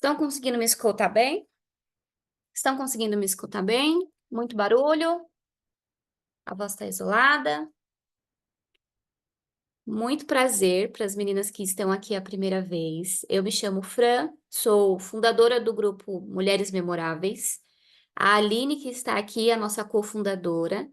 Estão conseguindo me escutar bem? Estão conseguindo me escutar bem? Muito barulho? A voz está isolada? Muito prazer para as meninas que estão aqui a primeira vez. Eu me chamo Fran, sou fundadora do grupo Mulheres Memoráveis. A Aline, que está aqui, é a nossa cofundadora.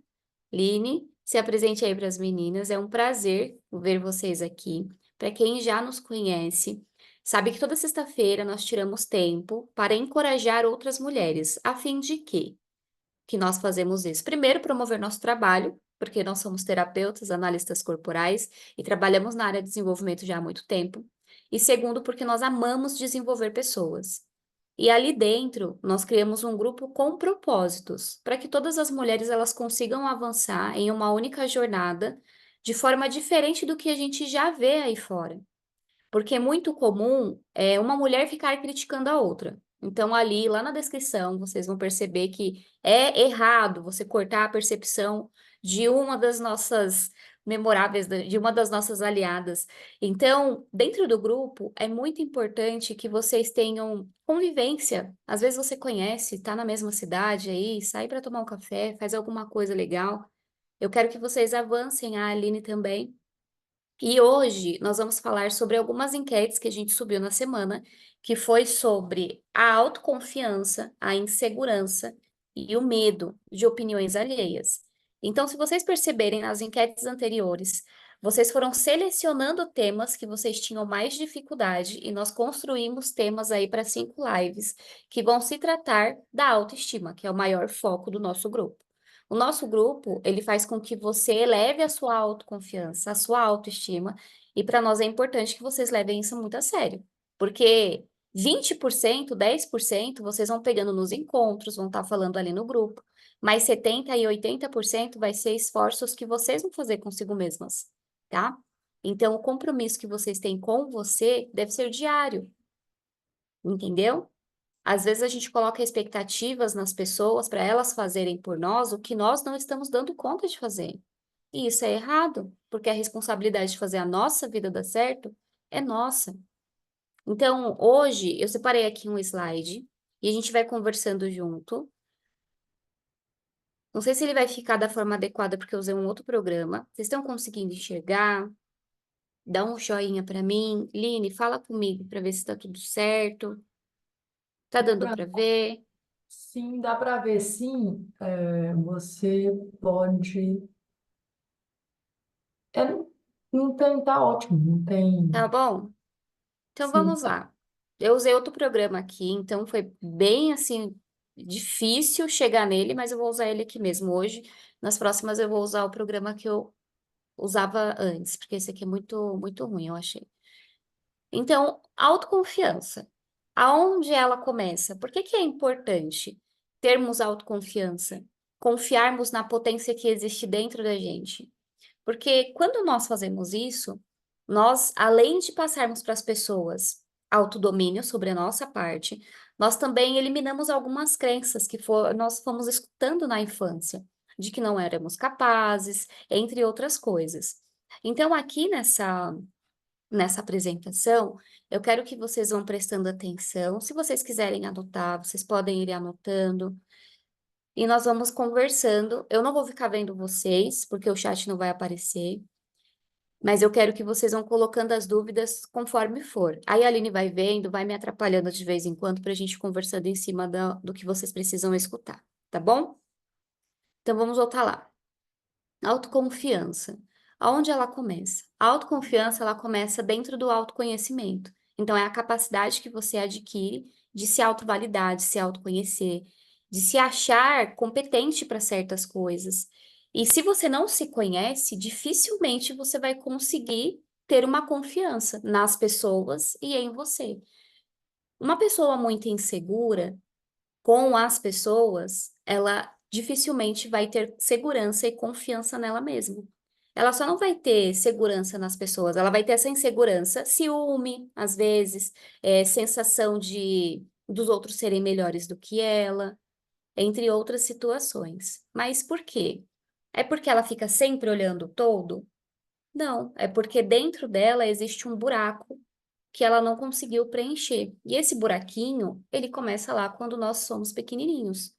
Aline, se apresente aí para as meninas. É um prazer ver vocês aqui. Para quem já nos conhece, sabe que toda sexta-feira nós tiramos tempo para encorajar outras mulheres, a fim de quê? Que nós fazemos isso. Primeiro, promover nosso trabalho, porque nós somos terapeutas, analistas corporais e trabalhamos na área de desenvolvimento já há muito tempo. E segundo, porque nós amamos desenvolver pessoas. E ali dentro, nós criamos um grupo com propósitos, para que todas as mulheres elas consigam avançar em uma única jornada, de forma diferente do que a gente já vê aí fora. Porque é muito comum uma mulher ficar criticando a outra. Então, ali, lá na descrição, vocês vão perceber que é errado você cortar a percepção de uma das nossas memoráveis, de uma das nossas aliadas. Então, dentro do grupo, é muito importante que vocês tenham convivência. Às vezes você conhece, está na mesma cidade aí, sai para tomar um café, faz alguma coisa legal. Eu quero que vocês avancem, a Aline também. E hoje nós vamos falar sobre algumas enquetes que a gente subiu na semana, que foi sobre a autoconfiança, a insegurança e o medo de opiniões alheias. Então, se vocês perceberem nas enquetes anteriores, vocês foram selecionando temas que vocês tinham mais dificuldade e nós construímos temas aí para 5 lives que vão se tratar da autoestima, que é o maior foco do nosso grupo. O nosso grupo, ele faz com que você eleve a sua autoconfiança, a sua autoestima, e para nós é importante que vocês levem isso muito a sério, porque 20%, 10% vocês vão pegando nos encontros, vão estar falando ali no grupo, mas 70 e 80% vai ser esforços que vocês vão fazer consigo mesmas, tá? Então, o compromisso que vocês têm com você deve ser diário, entendeu? Às vezes a gente coloca expectativas nas pessoas para elas fazerem por nós o que nós não estamos dando conta de fazer. E isso é errado, porque a responsabilidade de fazer a nossa vida dar certo é nossa. Então, hoje eu separei aqui um slide e a gente vai conversando junto. Não sei se ele vai ficar da forma adequada porque eu usei um outro programa. Vocês estão conseguindo enxergar? Dá um joinha para mim. Line, fala comigo para ver se está tudo certo. Tá dando Pra- para ver? Sim, dá para ver, sim. Você pode. Não tem, tá ótimo, não Tá tem. bom? Então Sim, vamos lá. Eu usei outro programa aqui, então foi bem assim difícil chegar nele, mas eu vou usar ele aqui mesmo hoje. Nas próximas eu vou usar o programa que eu usava antes, porque esse aqui é muito ruim, eu achei. Então, autoconfiança. Aonde ela começa? Por que que é importante termos autoconfiança? Confiarmos na potência que existe dentro da gente. Porque quando nós fazemos isso, nós, além de passarmos para as pessoas autodomínio sobre a nossa parte, nós também eliminamos algumas crenças que nós fomos escutando na infância, de que não éramos capazes, entre outras coisas. Então, aqui nessa apresentação, eu quero que vocês vão prestando atenção. Se vocês quiserem anotar, vocês podem ir anotando. E nós vamos conversando. Eu não vou ficar vendo vocês, porque o chat não vai aparecer. Mas eu quero que vocês vão colocando as dúvidas conforme for. Aí a Aline vai vendo, vai me atrapalhando de vez em quando para a gente conversando em cima do que vocês precisam escutar, tá bom? Então vamos voltar lá. Autoconfiança. Aonde ela começa? A autoconfiança, ela começa dentro do autoconhecimento. Então é a capacidade que você adquire de se autovalidar, de se autoconhecer, de se achar competente para certas coisas. E se você não se conhece, dificilmente você vai conseguir ter uma confiança nas pessoas e em você. Uma pessoa muito insegura com as pessoas, ela dificilmente vai ter segurança e confiança nela mesma. Ela só não vai ter segurança nas pessoas, ela vai ter essa insegurança, ciúme, às vezes, sensação de dos outros serem melhores do que ela, entre outras situações. Mas por quê? É porque ela fica sempre olhando o todo? Não, é porque dentro dela existe um buraco que ela não conseguiu preencher. E esse buraquinho, ele começa lá quando nós somos pequenininhos.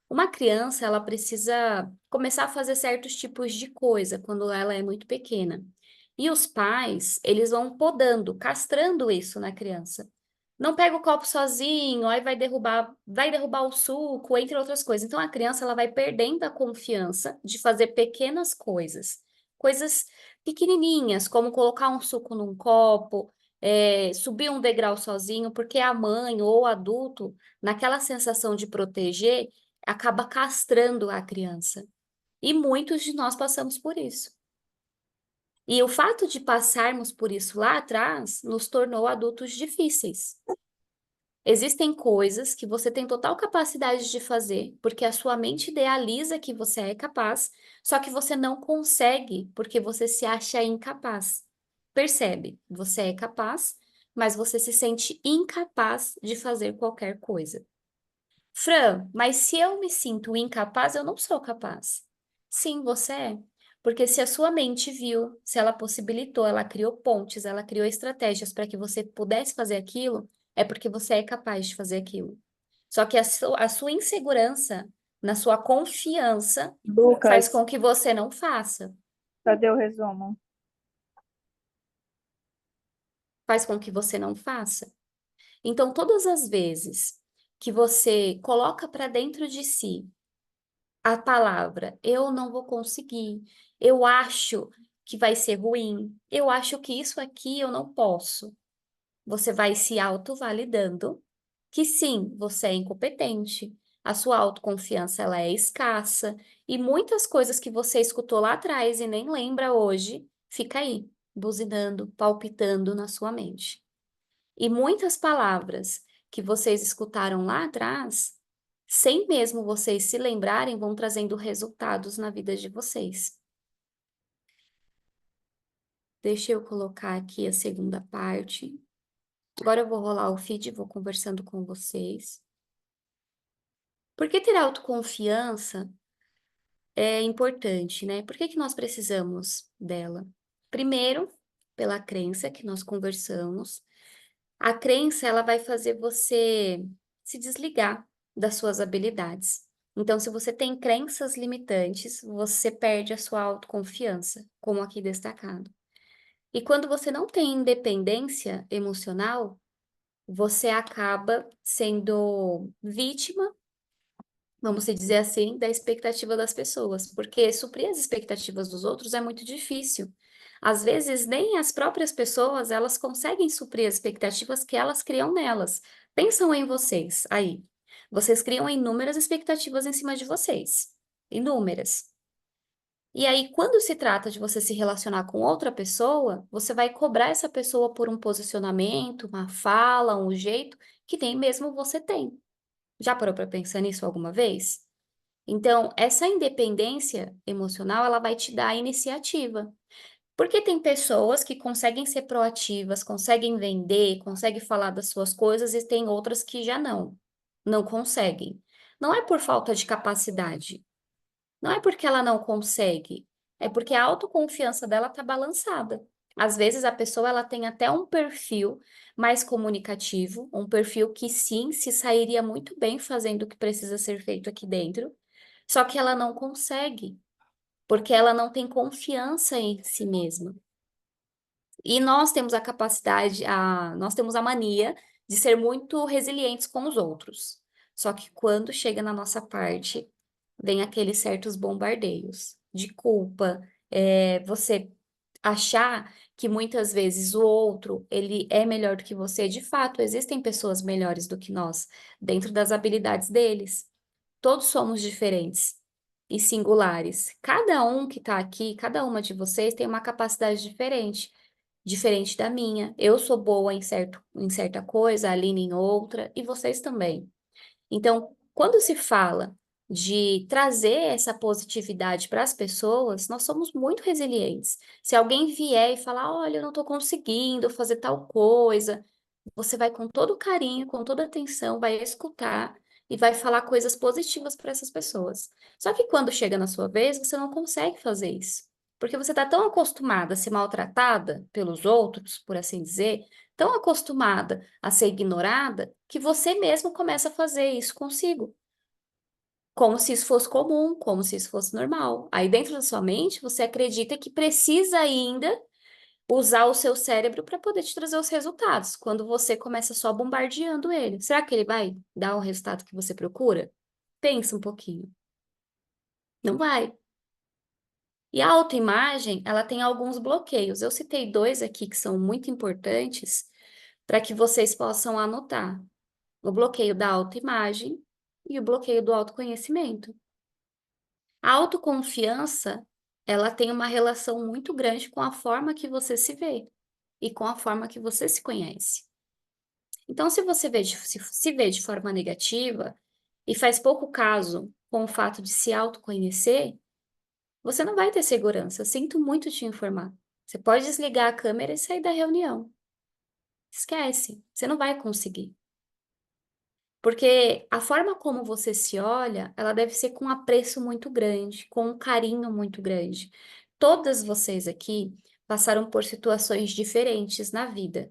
Uma criança, ela precisa começar a fazer certos tipos de coisa quando ela é muito pequena. E os pais, eles vão podando, castrando isso na criança. Não pega o copo sozinho, aí vai derrubar o suco, entre outras coisas. Então a criança ela vai perdendo a confiança de fazer pequenas coisas, coisas pequenininhas, como colocar um suco num copo, subir um degrau sozinho, porque a mãe ou o adulto, naquela sensação de proteger, acaba castrando a criança. E muitos de nós passamos por isso. E o fato de passarmos por isso lá atrás nos tornou adultos difíceis. Existem coisas que você tem total capacidade de fazer, porque a sua mente idealiza que você é capaz, só que você não consegue porque você se acha incapaz. Percebe? Você é capaz, mas você se sente incapaz de fazer qualquer coisa. Fran, mas se eu me sinto incapaz, eu não sou capaz. Sim, você é. Porque se a sua mente viu, se ela possibilitou, ela criou pontes, ela criou estratégias para que você pudesse fazer aquilo, é porque você é capaz de fazer aquilo. Só que a sua insegurança na sua confiança faz Lucas, com que você não faça. cadê o resumo? Faz com que você não faça. Então, todas as vezes que você coloca para dentro de si a palavra eu não vou conseguir, eu acho que vai ser ruim, eu acho que isso aqui eu não posso. Você vai se autovalidando que sim, você é incompetente, a sua autoconfiança ela é escassa e muitas coisas que você escutou lá atrás e nem lembra hoje, fica aí, buzinando, palpitando na sua mente. E muitas palavras que vocês escutaram lá atrás, sem mesmo vocês se lembrarem, vão trazendo resultados na vida de vocês. Deixa eu colocar aqui a segunda parte. Agora eu vou rolar o feed e vou conversando com vocês. Por que ter autoconfiança é importante, né? Por que que nós precisamos dela? Primeiro, pela crença que nós conversamos. A crença, ela vai fazer você se desligar das suas habilidades. Então, se você tem crenças limitantes, você perde a sua autoconfiança, como aqui destacado. E quando você não tem independência emocional, você acaba sendo vítima, vamos dizer assim, da expectativa das pessoas, porque suprir as expectativas dos outros é muito difícil. Às vezes, nem as próprias pessoas, elas conseguem suprir as expectativas que elas criam nelas. Pensam em vocês, aí. Vocês criam inúmeras expectativas em cima de vocês. Inúmeras. E aí, quando se trata de você se relacionar com outra pessoa, você vai cobrar essa pessoa por um posicionamento, uma fala, um jeito que nem mesmo você tem. Já parou para pensar nisso alguma vez? Então, essa independência emocional, ela vai te dar a iniciativa. Porque tem pessoas que conseguem ser proativas, conseguem vender, conseguem falar das suas coisas e tem outras que já não conseguem. Não é por falta de capacidade, não é porque ela não consegue, é porque a autoconfiança dela está balançada. Às vezes a pessoa ela tem até um perfil mais comunicativo, um perfil que sim se sairia muito bem fazendo o que precisa ser feito aqui dentro, só que ela não consegue, porque ela não tem confiança em si mesma. E nós temos a capacidade, nós temos a mania de ser muito resilientes com os outros. Só que quando chega na nossa parte, vem aqueles certos bombardeios de culpa, você achar que muitas vezes o outro, ele é melhor do que você. De fato, existem pessoas melhores do que nós, dentro das habilidades deles. Todos somos diferentes e singulares. Cada um que está aqui, cada uma de vocês tem uma capacidade diferente, diferente da minha. Eu sou boa em certa coisa, a Aline em outra, e vocês também. Então, quando se fala de trazer essa positividade para as pessoas, nós somos muito resilientes. Se alguém vier e falar, olha, eu não estou conseguindo fazer tal coisa, você vai com todo carinho, com toda atenção, vai escutar e vai falar coisas positivas para essas pessoas. Só que quando chega na sua vez, você não consegue fazer isso. Porque você está tão acostumada a ser maltratada pelos outros, por assim dizer, tão acostumada a ser ignorada, que você mesmo começa a fazer isso consigo. Como se isso fosse comum, como se isso fosse normal. Aí dentro da sua mente, você acredita que precisa ainda usar o seu cérebro para poder te trazer os resultados, quando você começa só bombardeando ele. Será que ele vai dar o resultado que você procura? Pensa um pouquinho. Não vai. E a autoimagem, ela tem alguns bloqueios. Eu citei dois aqui que são muito importantes para que vocês possam anotar. O bloqueio da autoimagem e o bloqueio do autoconhecimento. A autoconfiança, ela tem uma relação muito grande com a forma que você se vê e com a forma que você se conhece. Então, se você se vê de forma negativa e faz pouco caso com o fato de se autoconhecer, você não vai ter segurança. Eu sinto muito te informar. Você pode desligar a câmera e sair da reunião. Esquece, você não vai conseguir. Porque a forma como você se olha, ela deve ser com um apreço muito grande, com um carinho muito grande. Todas vocês aqui passaram por situações diferentes na vida.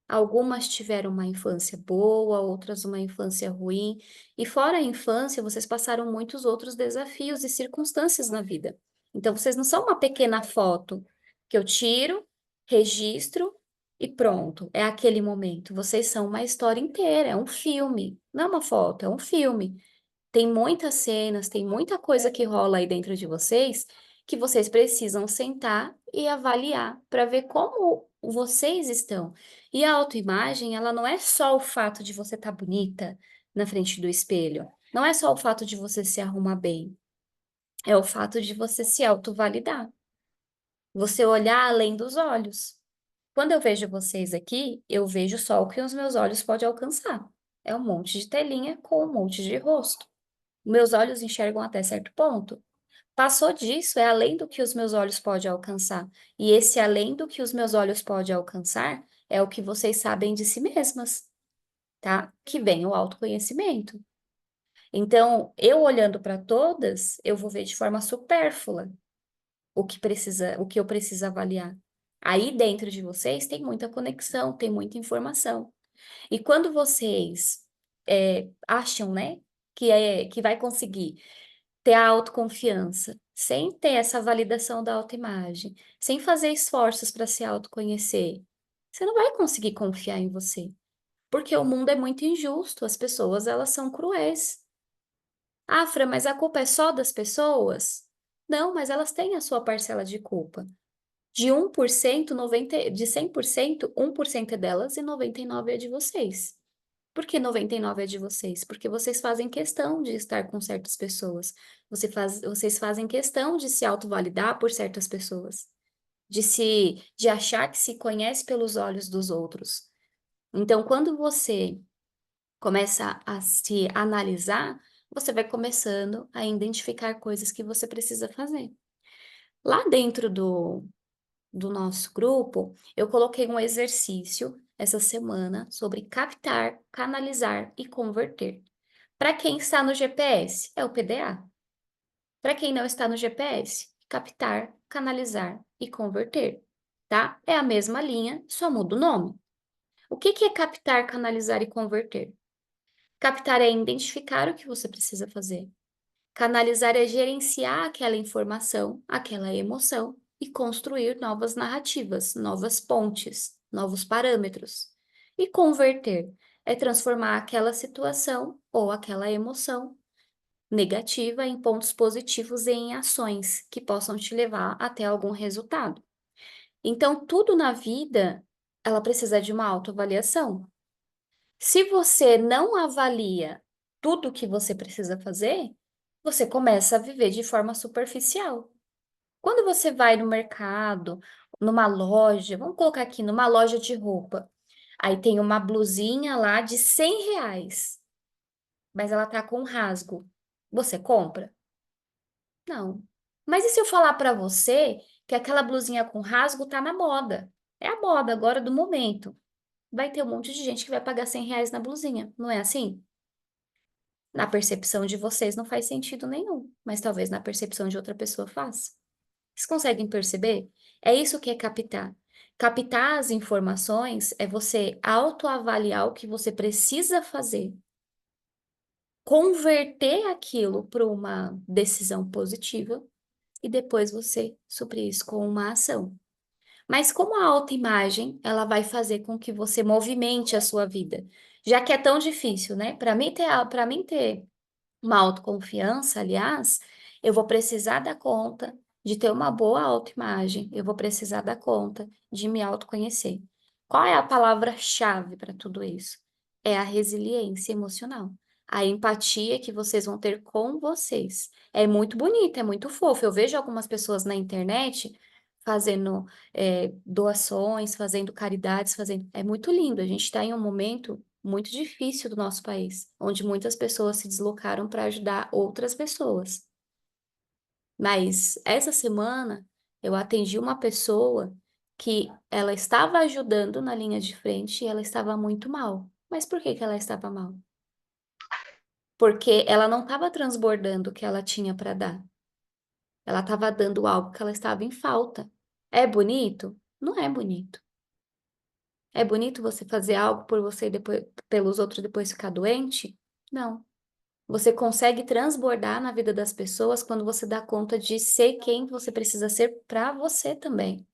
Algumas tiveram uma infância boa, outras uma infância ruim. E fora a infância, vocês passaram muitos outros desafios e circunstâncias na vida. Então, vocês não são uma pequena foto que eu tiro, registro e pronto, é aquele momento. Vocês são uma história inteira, é um filme. Não é uma foto, é um filme. Tem muitas cenas, tem muita coisa que rola aí dentro de vocês que vocês precisam sentar e avaliar para ver como vocês estão. E a autoimagem, ela não é só o fato de você estar bonita na frente do espelho. Não é só o fato de você se arrumar bem. É o fato de você se autovalidar. Você olhar além dos olhos. Quando eu vejo vocês aqui, eu vejo só o que os meus olhos podem alcançar. É um monte de telinha com um monte de rosto. Meus olhos enxergam até certo ponto. Passou disso, é além do que os meus olhos podem alcançar. E esse além do que os meus olhos podem alcançar é o que vocês sabem de si mesmas, tá? Que vem o autoconhecimento. Então, eu olhando para todas, eu vou ver de forma supérflua o que eu preciso avaliar. Aí dentro de vocês tem muita conexão, tem muita informação. E quando vocês acham, né, que vai conseguir ter a autoconfiança, sem ter essa validação da autoimagem, sem fazer esforços para se autoconhecer, você não vai conseguir confiar em você, porque o mundo é muito injusto, as pessoas, elas são cruéis. Ah, Fran, mas a culpa é só das pessoas? Não, mas elas têm a sua parcela de culpa. De 1%, 90, de 100%, 1% é delas e 99% é de vocês. Por que 99 é de vocês? Porque vocês fazem questão de estar com certas pessoas. Vocês fazem questão de se autovalidar por certas pessoas. De achar que se conhece pelos olhos dos outros. Então, quando você começa a se analisar, você vai começando a identificar coisas que você precisa fazer. Lá dentro do nosso grupo, eu coloquei um exercício essa semana sobre captar, canalizar e converter. Para quem está no GPS, é o PDA. Para quem não está no GPS, captar, canalizar e converter, tá? É a mesma linha, só muda o nome. O que que é captar, canalizar e converter? Captar é identificar o que você precisa fazer. Canalizar é gerenciar aquela informação, aquela emoção e construir novas narrativas, novas pontes, novos parâmetros. E converter é transformar aquela situação ou aquela emoção negativa em pontos positivos e em ações que possam te levar até algum resultado. Então, tudo na vida, ela precisa de uma autoavaliação. Se você não avalia tudo o que você precisa fazer, você começa a viver de forma superficial. Quando você vai no mercado, numa loja, vamos colocar aqui, numa loja de roupa, aí tem uma blusinha lá de R$ 100, mas ela tá com rasgo. Você compra? Não. Mas e se eu falar para você que aquela blusinha com rasgo tá na moda? É a moda agora do momento. Vai ter um monte de gente que vai pagar R$ 100 na blusinha, não é assim? Na percepção de vocês não faz sentido nenhum, mas talvez na percepção de outra pessoa faça. Vocês conseguem perceber? É isso que é captar. Captar as informações é você autoavaliar o que você precisa fazer, converter aquilo para uma decisão positiva e depois você suprir isso com uma ação. Mas como a autoimagem, ela vai fazer com que você movimente a sua vida, já que é tão difícil, né? Para mim ter uma autoconfiança, aliás, eu vou precisar dar conta de ter uma boa autoimagem, eu vou precisar dar conta de me autoconhecer. Qual é a palavra-chave para tudo isso? É a resiliência emocional. A empatia que vocês vão ter com vocês. É muito bonito, é muito fofo. Eu vejo algumas pessoas na internet fazendo doações, fazendo caridades, fazendo. É muito lindo. A gente está em um momento muito difícil do nosso país, onde muitas pessoas se deslocaram para ajudar outras pessoas. Mas essa semana eu atendi uma pessoa que ela estava ajudando na linha de frente e ela estava muito mal. Mas por que que ela estava mal? Porque ela não estava transbordando o que ela tinha para dar. Ela estava dando algo que ela estava em falta. É bonito? Não é bonito. É bonito você fazer algo por você e depois, pelos outros depois ficar doente? Não. Você consegue transbordar na vida das pessoas quando você dá conta de ser quem você precisa ser para você também,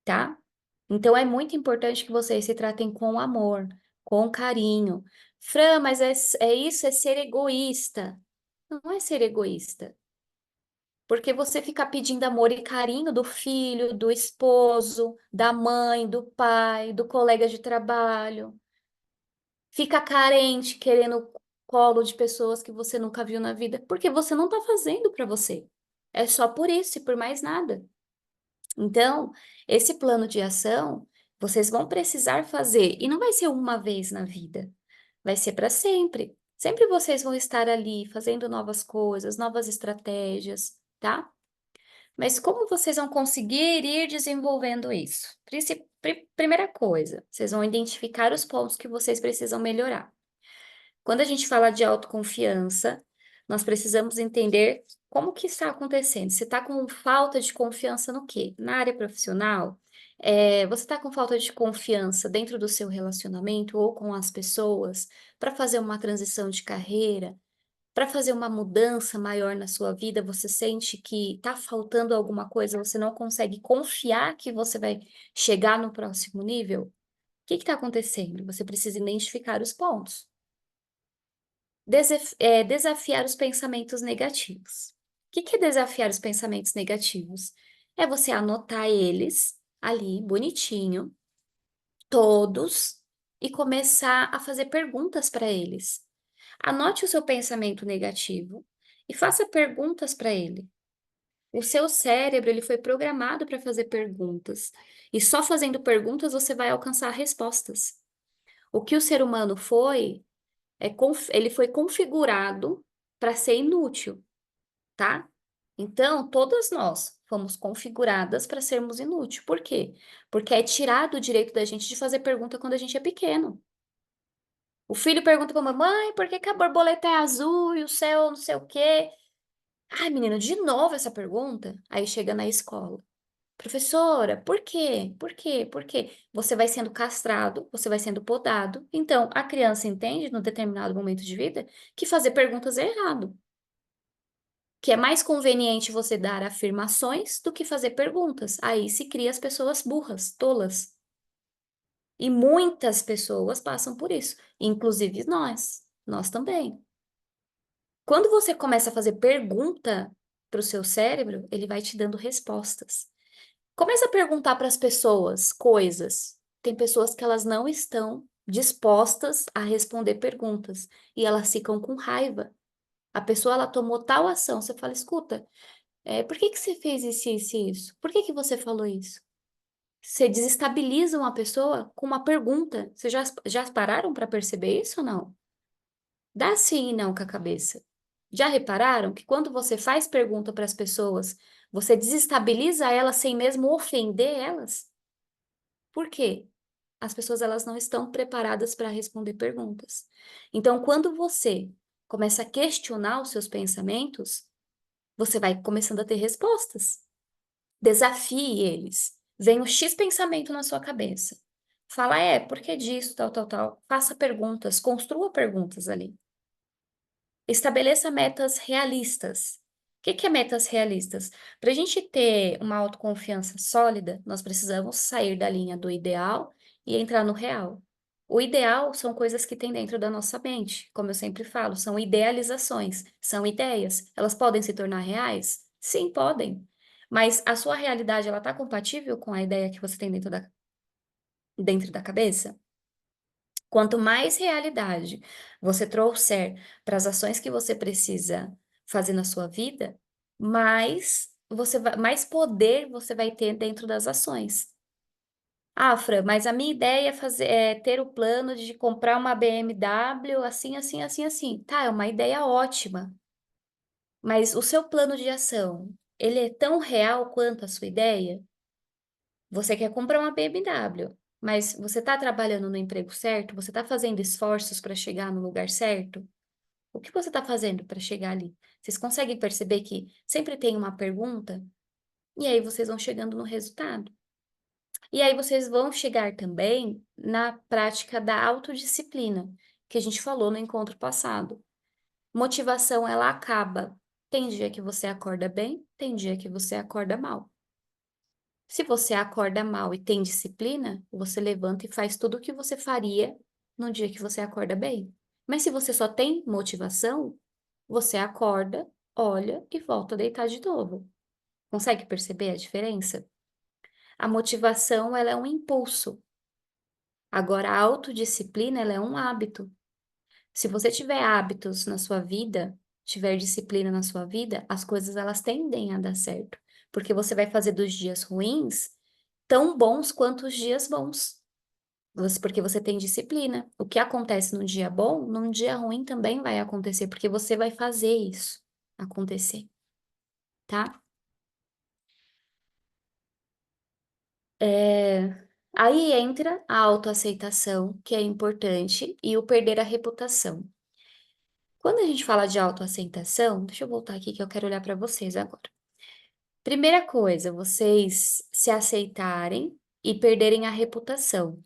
tá? Então é muito importante que vocês se tratem com amor, com carinho. Fran, mas é isso, é ser egoísta. Não é ser egoísta. Porque você fica pedindo amor e carinho do filho, do esposo, da mãe, do pai, do colega de trabalho. Fica carente, querendo colo de pessoas que você nunca viu na vida, porque você não está fazendo para você. É só por isso e por mais nada. Então, esse plano de ação, vocês vão precisar fazer, e não vai ser uma vez na vida, vai ser para sempre. Sempre vocês vão estar ali fazendo novas coisas, novas estratégias, tá? Mas como vocês vão conseguir ir desenvolvendo isso? Primeira coisa, vocês vão identificar os pontos que vocês precisam melhorar. Quando a gente fala de autoconfiança, nós precisamos entender como que está acontecendo. Você está com falta de confiança no quê? Na área profissional? Você está com falta de confiança dentro do seu relacionamento ou com as pessoas para fazer uma transição de carreira? Para fazer uma mudança maior na sua vida, você sente que está faltando alguma coisa, você não consegue confiar que você vai chegar no próximo nível? O que está acontecendo? Você precisa identificar os pontos. Desafiar os pensamentos negativos. O que é desafiar os pensamentos negativos? É você anotar eles ali, bonitinho, todos, e começar a fazer perguntas para eles. Anote o seu pensamento negativo e faça perguntas para ele. O seu cérebro, ele foi programado para fazer perguntas. E só fazendo perguntas você vai alcançar respostas. O que o ser humano foi ele foi configurado para ser inútil, tá? Então, todas nós fomos configuradas para sermos inúteis. Por quê? Porque é tirado o direito da gente de fazer pergunta quando a gente é pequeno. O filho pergunta para a mamãe, por que que a borboleta é azul e o céu não sei o quê? Ai, menino, de novo essa pergunta? Aí chega na escola. Professora, por quê? Por quê? Por quê? Você vai sendo castrado, você vai sendo podado. Então, a criança entende, no determinado momento de vida, que fazer perguntas é errado. Que é mais conveniente você dar afirmações do que fazer perguntas. Aí se cria as pessoas burras, tolas. E muitas pessoas passam por isso, inclusive nós também. Quando você começa a fazer pergunta para o seu cérebro, ele vai te dando respostas. Começa a perguntar para as pessoas coisas. Tem pessoas que elas não estão dispostas a responder perguntas e elas ficam com raiva. A pessoa ela tomou tal ação, você fala, escuta, por que que você fez isso e isso? Por que que você falou isso? Você desestabiliza uma pessoa com uma pergunta. Vocês já pararam para perceber isso ou não? Dá sim e não com a cabeça. Já repararam que quando você faz pergunta para as pessoas, você desestabiliza elas sem mesmo ofender elas? Por quê? As pessoas elas não estão preparadas para responder perguntas. Então, quando você começa a questionar os seus pensamentos, você vai começando a ter respostas. Desafie eles. Vem o X pensamento na sua cabeça. Fala, por que disso, tal, tal, tal. Faça perguntas, construa perguntas ali. Estabeleça metas realistas. O que que é metas realistas? Para a gente ter uma autoconfiança sólida, nós precisamos sair da linha do ideal e entrar no real. O ideal são coisas que tem dentro da nossa mente, como eu sempre falo, são idealizações, são ideias. Elas podem se tornar reais? Sim, podem. Mas a sua realidade, ela está compatível com a ideia que você tem dentro da cabeça? Quanto mais realidade você trouxer para as ações que você precisa fazer na sua vida, mais poder você vai ter dentro das ações. Ah, Fran, mas a minha ideia é ter o plano de comprar uma BMW assim, assim, assim, assim. Tá, é uma ideia ótima. Mas o seu plano de ação, ele é tão real quanto a sua ideia? Você quer comprar uma BMW, mas você está trabalhando no emprego certo? Você está fazendo esforços para chegar no lugar certo? O que você está fazendo para chegar ali? Vocês conseguem perceber que sempre tem uma pergunta? E aí vocês vão chegando no resultado. E aí vocês vão chegar também na prática da autodisciplina, que a gente falou no encontro passado. Motivação, ela acaba. Tem dia que você acorda bem, tem dia que você acorda mal. Se você acorda mal e tem disciplina, você levanta e faz tudo o que você faria no dia que você acorda bem. Mas se você só tem motivação, você acorda, olha e volta a deitar de novo. Consegue perceber a diferença? A motivação, ela é um impulso. Agora, a autodisciplina, ela é um hábito. Se você tiver hábitos na sua vida, tiver disciplina na sua vida, as coisas elas tendem a dar certo, porque você vai fazer dos dias ruins tão bons quanto os dias bons. Porque você tem disciplina. O que acontece num dia bom, num dia ruim também vai acontecer, porque você vai fazer isso acontecer, tá? Aí entra a autoaceitação, que é importante, e o perder a reputação. Quando a gente fala de autoaceitação, deixa eu voltar aqui que eu quero olhar para vocês agora. Primeira coisa, vocês se aceitarem e perderem a reputação.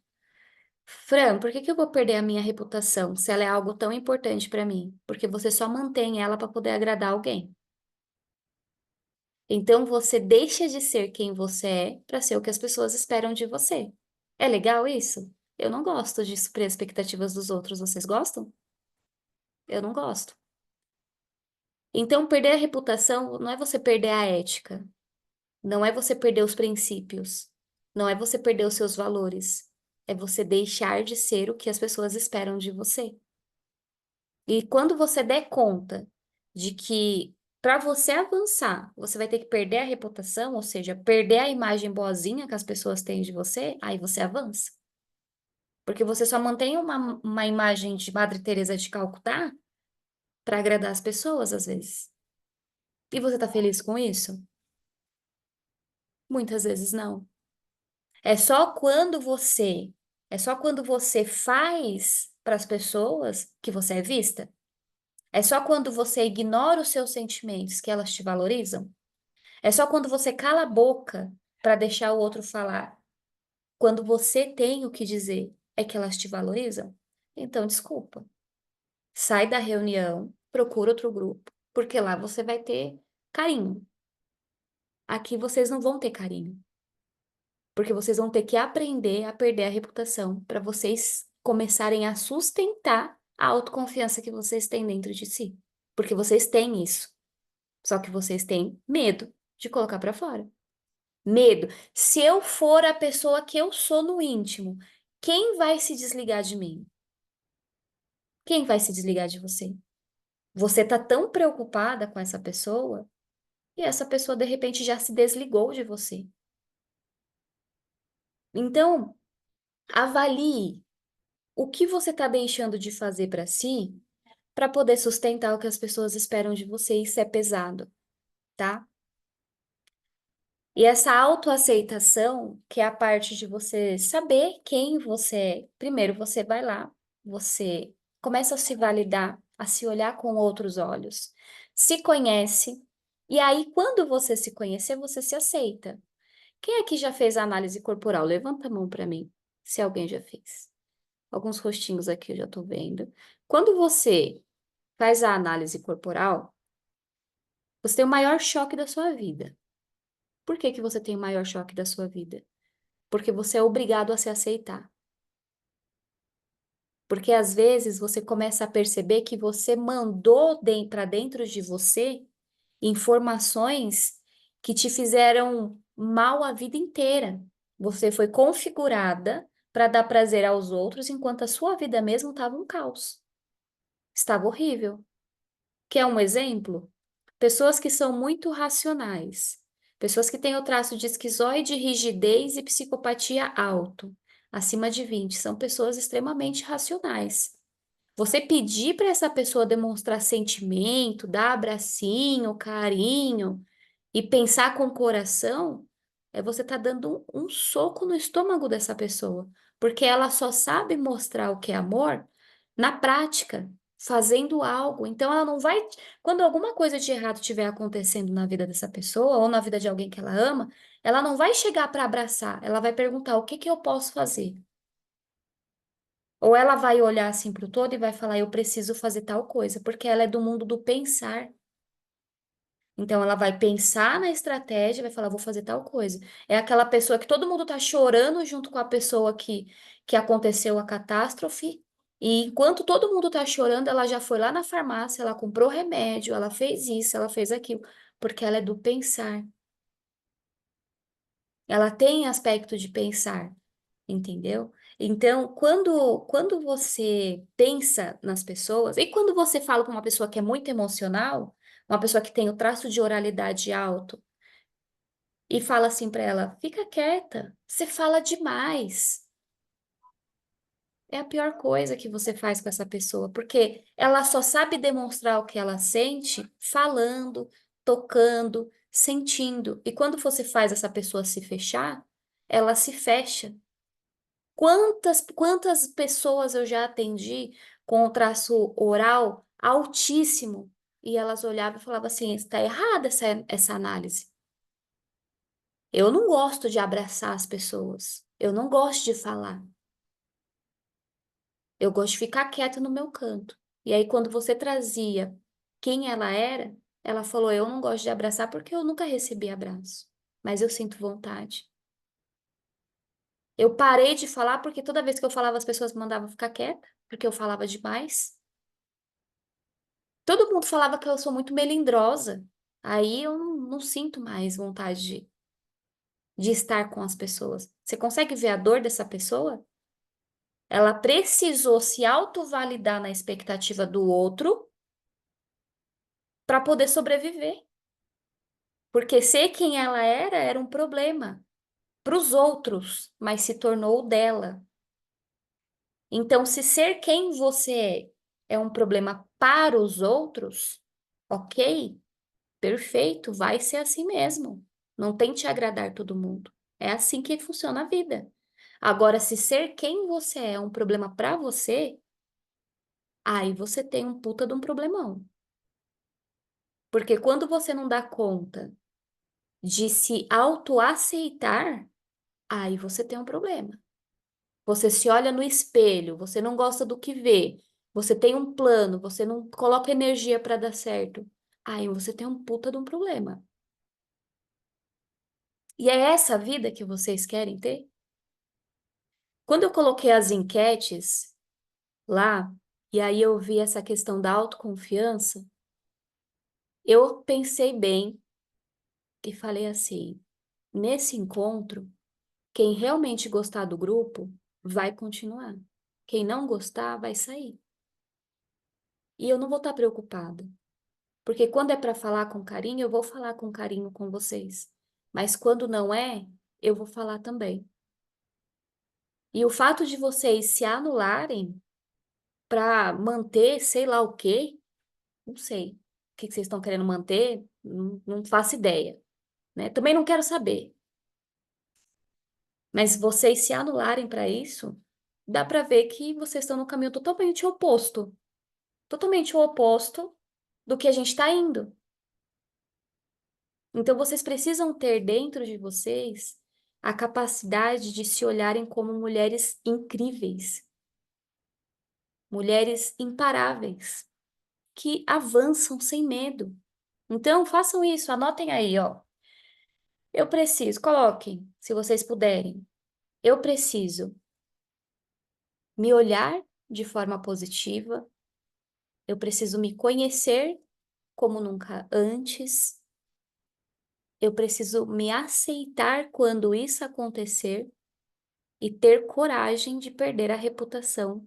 Fran, por que que eu vou perder a minha reputação se ela é algo tão importante para mim? Porque você só mantém ela para poder agradar alguém. Então você deixa de ser quem você é para ser o que as pessoas esperam de você. É legal isso? Eu não gosto de suprir as expectativas dos outros. Vocês gostam? Eu não gosto. Então, perder a reputação não é você perder a ética, não é você perder os princípios, não é você perder os seus valores, é você deixar de ser o que as pessoas esperam de você. E quando você der conta de que para você avançar, você vai ter que perder a reputação, ou seja, perder a imagem boazinha que as pessoas têm de você, aí você avança. Porque você só mantém uma imagem de Madre Teresa de Calcutá para agradar as pessoas, às vezes. E você tá feliz com isso? Muitas vezes não. É só quando você, é só quando você faz para as pessoas que você é vista. É só quando você ignora os seus sentimentos que elas te valorizam. É só quando você cala a boca para deixar o outro falar. Quando você tem o que dizer, é que elas te valorizam. Então, desculpa. Sai da reunião, procura outro grupo, porque lá você vai ter carinho. Aqui vocês não vão ter carinho. Porque vocês vão ter que aprender a perder a reputação para vocês começarem a sustentar a autoconfiança que vocês têm dentro de si. Porque vocês têm isso. Só que vocês têm medo de colocar para fora. Medo. Se eu for a pessoa que eu sou no íntimo, quem vai se desligar de mim? Quem vai se desligar de você? Você tá tão preocupada com essa pessoa e essa pessoa de repente já se desligou de você. Então, avalie o que você está deixando de fazer para si para poder sustentar o que as pessoas esperam de você. Isso é pesado, tá? E essa autoaceitação, que é a parte de você saber quem você é. Primeiro, você vai lá, você começa a se validar, a se olhar com outros olhos, se conhece, e aí, quando você se conhecer, você se aceita. Quem aqui já fez a análise corporal? Levanta a mão para mim, se alguém já fez. Alguns rostinhos aqui eu já tô vendo. Quando você faz a análise corporal, você tem o maior choque da sua vida. Por que que você tem o maior choque da sua vida? Porque você é obrigado a se aceitar. Porque às vezes você começa a perceber que você mandou para dentro de você informações que te fizeram mal a vida inteira. Você foi configurada para dar prazer aos outros, enquanto a sua vida mesmo estava um caos. Estava horrível. Quer um exemplo? Pessoas que são muito racionais, pessoas que têm o traço de esquizoide, rigidez e psicopatia alto, acima de 20, são pessoas extremamente racionais. Você pedir para essa pessoa demonstrar sentimento, dar abracinho, carinho e pensar com o coração, é você tá dando um soco no estômago dessa pessoa, porque ela só sabe mostrar o que é amor na prática, fazendo algo. Então ela não vai, quando alguma coisa de errado estiver acontecendo na vida dessa pessoa ou na vida de alguém que ela ama, ela não vai chegar para abraçar, ela vai perguntar o que que eu posso fazer. Ou ela vai olhar assim para o todo e vai falar, eu preciso fazer tal coisa, porque ela é do mundo do pensar. Então ela vai pensar na estratégia, vai falar, vou fazer tal coisa. É aquela pessoa que todo mundo tá chorando junto com a pessoa que aconteceu a catástrofe. E enquanto todo mundo tá chorando, ela já foi lá na farmácia, ela comprou remédio, ela fez isso, ela fez aquilo, porque ela é do pensar. Ela tem aspecto de pensar. Entendeu? Então, quando você pensa nas pessoas, e quando você fala com uma pessoa que é muito emocional, uma pessoa que tem o traço de oralidade alto, e fala assim para ela: fica quieta, você fala demais. É a pior coisa que você faz com essa pessoa, porque ela só sabe demonstrar o que ela sente falando, tocando, sentindo. E quando você faz essa pessoa se fechar, ela se fecha. Quantas pessoas eu já atendi com o traço oral altíssimo e elas olhavam e falavam assim: está errada essa análise. Eu não gosto de abraçar as pessoas. Eu não gosto de falar. Eu gosto de ficar quieta no meu canto. E aí, quando você trazia quem ela era, ela falou: eu não gosto de abraçar porque eu nunca recebi abraço, mas eu sinto vontade. Eu parei de falar porque toda vez que eu falava, as pessoas me mandavam ficar quieta, porque eu falava demais. Todo mundo falava que eu sou muito melindrosa. Aí eu não sinto mais vontade de estar com as pessoas. Você consegue ver a dor dessa pessoa? Ela precisou se autovalidar na expectativa do outro para poder sobreviver. Porque ser quem ela era um problema para os outros, mas se tornou o dela. Então, se ser quem você é um problema para os outros, ok? Perfeito, vai ser assim mesmo. Não tente agradar todo mundo. É assim que funciona a vida. Agora, se ser quem você é um problema pra você, aí você tem um puta de um problemão. Porque quando você não dá conta de se autoaceitar, aí você tem um problema. Você se olha no espelho, você não gosta do que vê, você tem um plano, você não coloca energia pra dar certo, aí você tem um puta de um problema. E é essa vida que vocês querem ter? Quando eu coloquei as enquetes lá, e aí eu vi essa questão da autoconfiança, eu pensei bem e falei assim: nesse encontro, quem realmente gostar do grupo vai continuar. Quem não gostar vai sair. E eu não vou estar preocupada, porque quando é para falar com carinho, eu vou falar com carinho com vocês. Mas quando não é, eu vou falar também. E o fato de vocês se anularem para manter sei lá o quê, não sei. O que que vocês estão querendo manter? Não faço ideia, né? Também não quero saber. Mas vocês se anularem para isso, dá para ver que vocês estão no caminho totalmente oposto. Totalmente o oposto do que a gente está indo. Então vocês precisam ter dentro de vocês a capacidade de se olharem como mulheres incríveis, mulheres imparáveis, que avançam sem medo. Então, façam isso, anotem aí, ó. Eu preciso, coloquem, se vocês puderem. Eu preciso me olhar de forma positiva, eu preciso me conhecer como nunca antes, eu preciso me aceitar quando isso acontecer e ter coragem de perder a reputação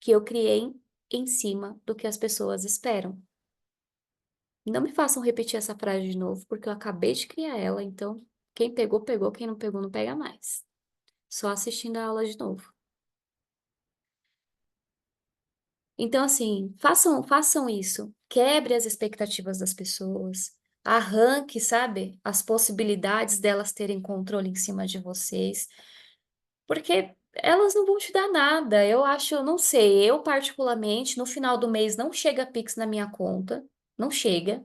que eu criei em cima do que as pessoas esperam. Não me façam repetir essa frase de novo, porque eu acabei de criar ela, então quem pegou, pegou, quem não pegou, não pega mais. Só assistindo a aula de novo. Então, assim, façam isso. Quebre as expectativas das pessoas. Arranque, sabe, as possibilidades delas terem controle em cima de vocês. Porque elas não vão te dar nada. Eu acho, eu não sei, eu particularmente, no final do mês não chega Pix na minha conta. Não chega.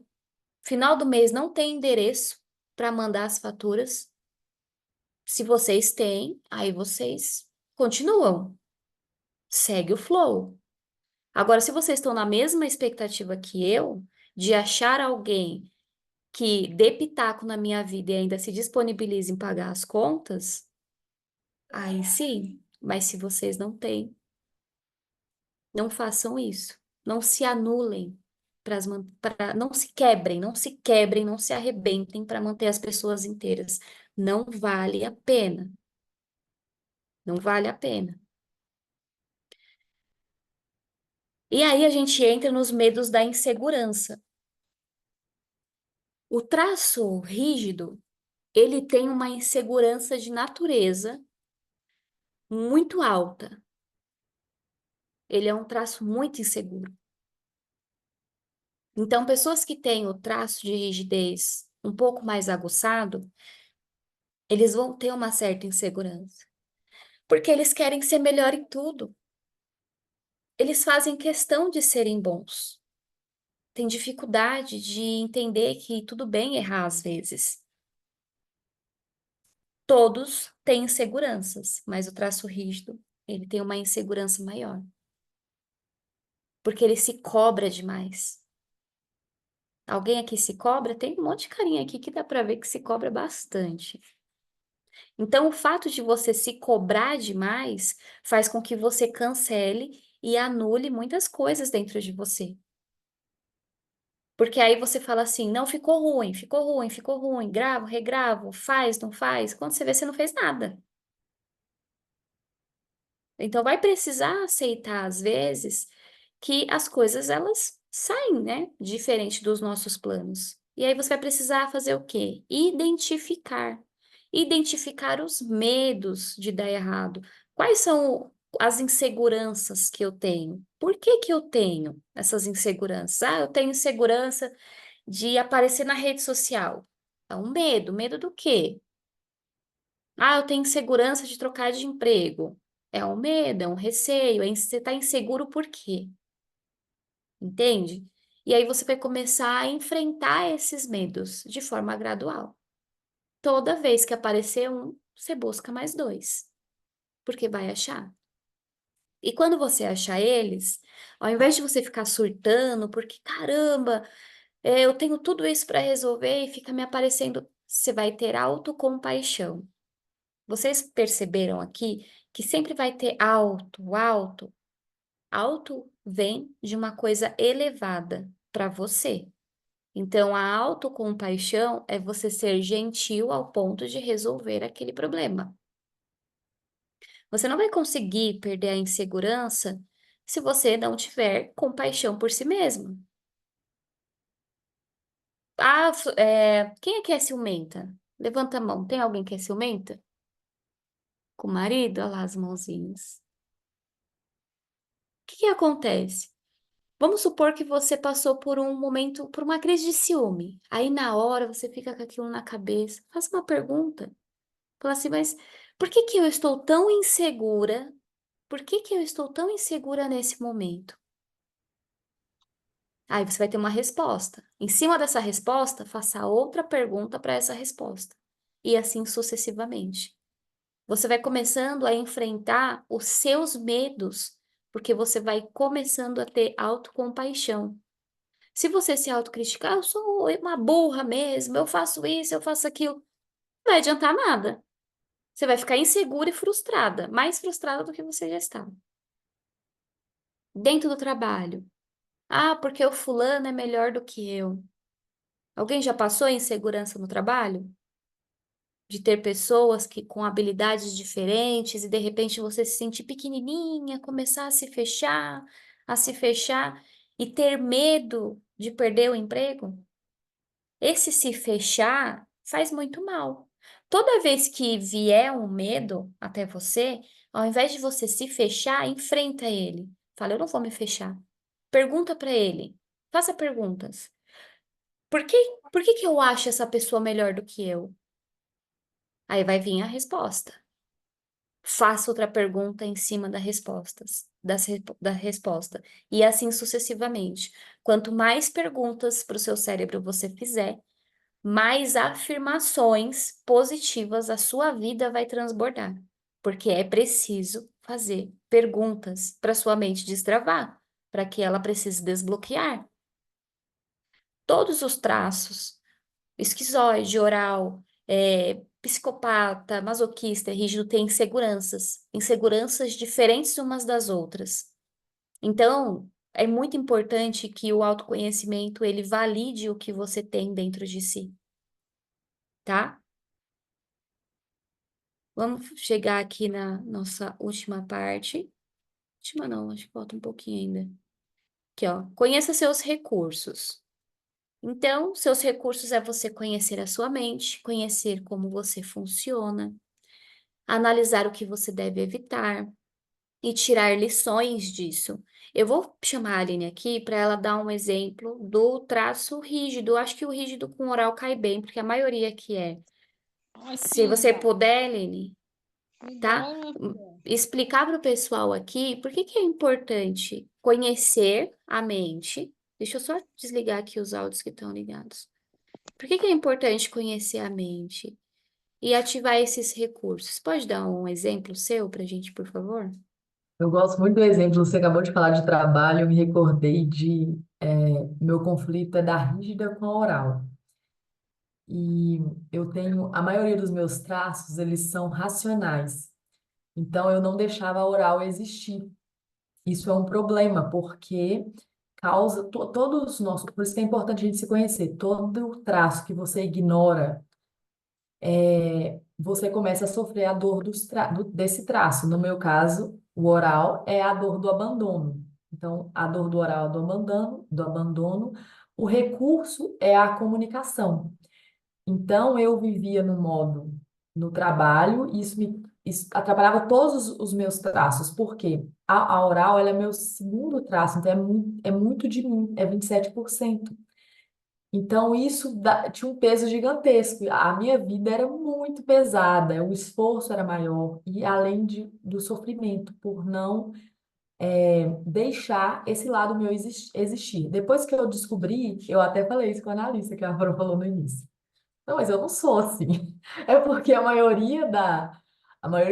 Final do mês não tem endereço para mandar as faturas. Se vocês têm, aí vocês continuam. Segue o flow. Agora, se vocês estão na mesma expectativa que eu, de achar alguém que dê pitaco na minha vida e ainda se disponibilize em pagar as contas, aí sim. Mas se vocês não têm, não façam isso. Não se anulem não se quebrem, não se quebrem, não se arrebentem para manter as pessoas inteiras. Não vale a pena. Não vale a pena. E aí a gente entra nos medos da insegurança. O traço rígido, ele tem uma insegurança de natureza muito alta. Ele é um traço muito inseguro. Então, pessoas que têm o traço de rigidez um pouco mais aguçado, eles vão ter uma certa insegurança, porque eles querem ser melhor em tudo. Eles fazem questão de serem bons. Têm dificuldade de entender que tudo bem errar às vezes. Todos têm inseguranças, mas o traço rígido, ele tem uma insegurança maior, porque ele se cobra demais. Alguém aqui se cobra? Tem um monte de carinha aqui que dá para ver que se cobra bastante. Então, o fato de você se cobrar demais faz com que você cancele e anule muitas coisas dentro de você. Porque aí você fala assim, não, ficou ruim, ficou ruim, ficou ruim, gravo, regravo, faz, não faz. Quando você vê, você não fez nada. Então, vai precisar aceitar, às vezes, que as coisas, elas saem, né? Diferente dos nossos planos. E aí você vai precisar fazer o quê? Identificar. Identificar os medos de dar errado. Quais são as inseguranças que eu tenho? Por que que eu tenho essas inseguranças? Ah, eu tenho insegurança de aparecer na rede social. É um medo. Medo do quê? Ah, eu tenho insegurança de trocar de emprego. É um medo, é um receio, você está inseguro por quê? Entende? E aí você vai começar a enfrentar esses medos de forma gradual. Toda vez que aparecer um, você busca mais dois, porque vai achar. E quando você achar eles, ao invés de você ficar surtando, porque caramba, eu tenho tudo isso para resolver e fica me aparecendo, você vai ter autocompaixão. Vocês perceberam aqui que sempre vai ter alto, alto? Alto vem de uma coisa elevada para você. Então, a autocompaixão é você ser gentil ao ponto de resolver aquele problema. Você não vai conseguir perder a insegurança se você não tiver compaixão por si mesmo. Ah, quem é que é ciumenta? Levanta a mão. Tem alguém que é ciumenta? Com o marido? Olha lá as mãozinhas. O que que acontece? Vamos supor que você passou por um momento, por uma crise de ciúme. Aí na hora você fica com aquilo na cabeça. Faça uma pergunta. Fala assim, mas por que que eu estou tão insegura? Por que que eu estou tão insegura nesse momento? Aí você vai ter uma resposta. Em cima dessa resposta, faça outra pergunta para essa resposta. e assim sucessivamente. Você vai começando a enfrentar os seus medos, porque você vai começando a ter autocompaixão. Se você se autocriticar, eu sou uma burra mesmo, eu faço isso, eu faço aquilo, não vai adiantar nada. Você vai ficar insegura e frustrada, mais frustrada do que você já está. Dentro do trabalho. Ah, porque o fulano é melhor do que eu. Alguém já passou insegurança no trabalho? De ter pessoas que com habilidades diferentes e de repente você se sentir pequenininha, começar a se fechar e ter medo de perder o emprego? Esse se fechar faz muito mal. Toda vez que vier um medo até você, ao invés de você se fechar, enfrenta ele. Fala, eu não vou me fechar. Pergunta para ele. Faça perguntas. Por que, por que que eu acho essa pessoa melhor do que eu? Aí vai vir a resposta. Faça outra pergunta em cima da resposta. E assim sucessivamente. Quanto mais perguntas para o seu cérebro você fizer, mais afirmações positivas a sua vida vai transbordar. Porque é preciso fazer perguntas para sua mente destravar, para que ela precise desbloquear. Todos os traços, esquizoide, oral, psicopata, masoquista, rígido, têm inseguranças diferentes umas das outras. Então, é muito importante que o autoconhecimento ele valide o que você tem dentro de si, tá? Vamos chegar aqui na nossa última parte. Última não, acho que falta um pouquinho ainda. Aqui, ó. Conheça seus recursos. Então, seus recursos é você conhecer a sua mente, conhecer como você funciona, analisar o que você deve evitar e tirar lições disso. Eu vou chamar a Aline aqui para ela dar um exemplo do traço rígido. Eu acho que o rígido com oral cai bem, porque a maioria aqui é. Ai, Se sim, você tá. puder, Aline, tá? Igual. Explicar para o pessoal aqui por que que é importante conhecer a mente. Deixa eu só desligar aqui os áudios que estão ligados. Por que que é importante conhecer a mente e ativar esses recursos? Pode dar um exemplo seu para a gente, por favor? Eu gosto muito do exemplo, você acabou de falar de trabalho, eu me recordei de meu conflito é da rígida com a oral. E eu tenho, a maioria dos meus traços, eles são racionais. Então, eu não deixava a oral existir. Isso é um problema, porque causa todos os nossos, por isso que é importante a gente se conhecer. Todo traço que você ignora, você começa a sofrer a dor desse traço. No meu caso, o oral é a dor do abandono. Então, a dor do oral é do abandono. O recurso é a comunicação. Então, eu vivia no modo no trabalho, e isso atrapalhava todos os meus traços, porque a oral ela é meu segundo traço, então é muito de mim, é 27%. Então, isso tinha um peso gigantesco. A minha vida era muito pesada, o esforço era maior, e além do sofrimento por não deixar esse lado meu existir. Depois que eu descobri, eu até falei isso com a analista, que a Flor falou no início. Não, mas eu não sou assim. É porque a maioria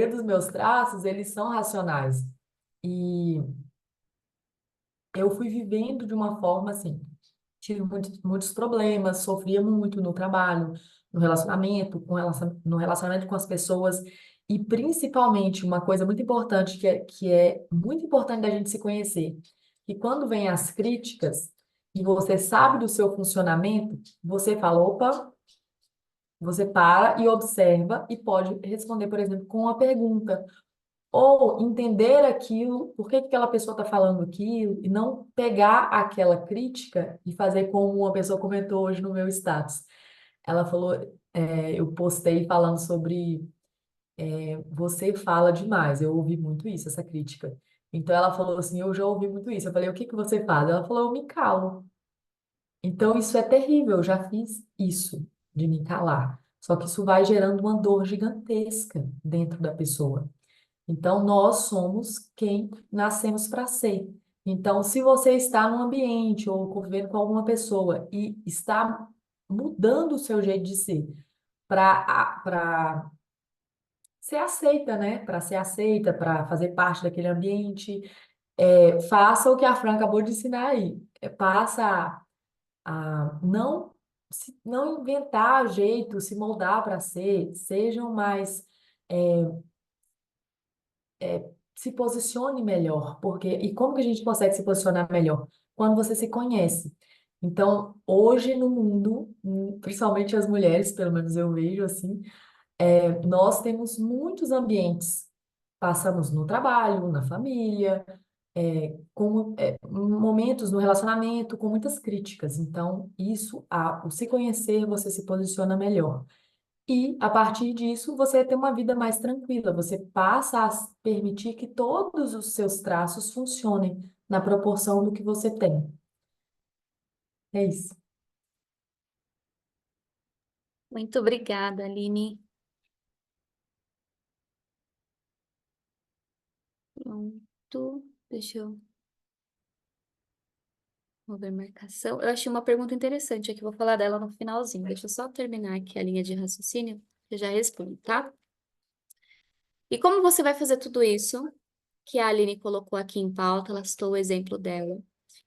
dos meus traços, eles são racionais. E eu fui vivendo de uma forma assim, tive muitos problemas, sofria muito no trabalho, no relacionamento, no relacionamento com as pessoas, e principalmente uma coisa muito importante que é muito importante da gente se conhecer, que quando vem as críticas e você sabe do seu funcionamento, você fala, opa, você para e observa e pode responder, por exemplo, com uma pergunta. Ou entender aquilo, por que que aquela pessoa está falando aquilo, e não pegar aquela crítica e fazer como uma pessoa comentou hoje no meu status. Ela falou, eu postei falando sobre você fala demais. Eu ouvi muito isso, essa crítica. Então ela falou assim, eu já ouvi muito isso. Eu falei, o que que você faz? Ela falou, eu me calo. Então, isso é terrível, eu já fiz isso, de me calar. Só que isso vai gerando uma dor gigantesca dentro da pessoa. Então, nós somos quem nascemos para ser. Então, se você está num ambiente ou convivendo com alguma pessoa e está mudando o seu jeito de ser, para ser aceita, né? Para ser aceita, para fazer parte daquele ambiente. Faça o que a Fran acabou de ensinar aí. Passa a não inventar jeito, se moldar para ser, sejam mais, é, se posicione melhor, porque e como que a gente consegue se posicionar melhor? Quando você se conhece. Então, hoje no mundo, principalmente as mulheres, pelo menos eu vejo assim, nós temos muitos ambientes. Passamos no trabalho, na família, momentos no relacionamento com muitas críticas. Então, o se conhecer, você se posiciona melhor. E, a partir disso, você tem uma vida mais tranquila. Você passa a permitir que todos os seus traços funcionem na proporção do que você tem. É isso. Muito obrigada, Aline. Pronto. Deixa eu mover marcação. Eu achei uma pergunta interessante aqui, vou falar dela no finalzinho. Deixa eu só terminar aqui a linha de raciocínio, eu já respondo, tá? E como você vai fazer tudo isso que a Aline colocou aqui em pauta, ela citou o exemplo dela,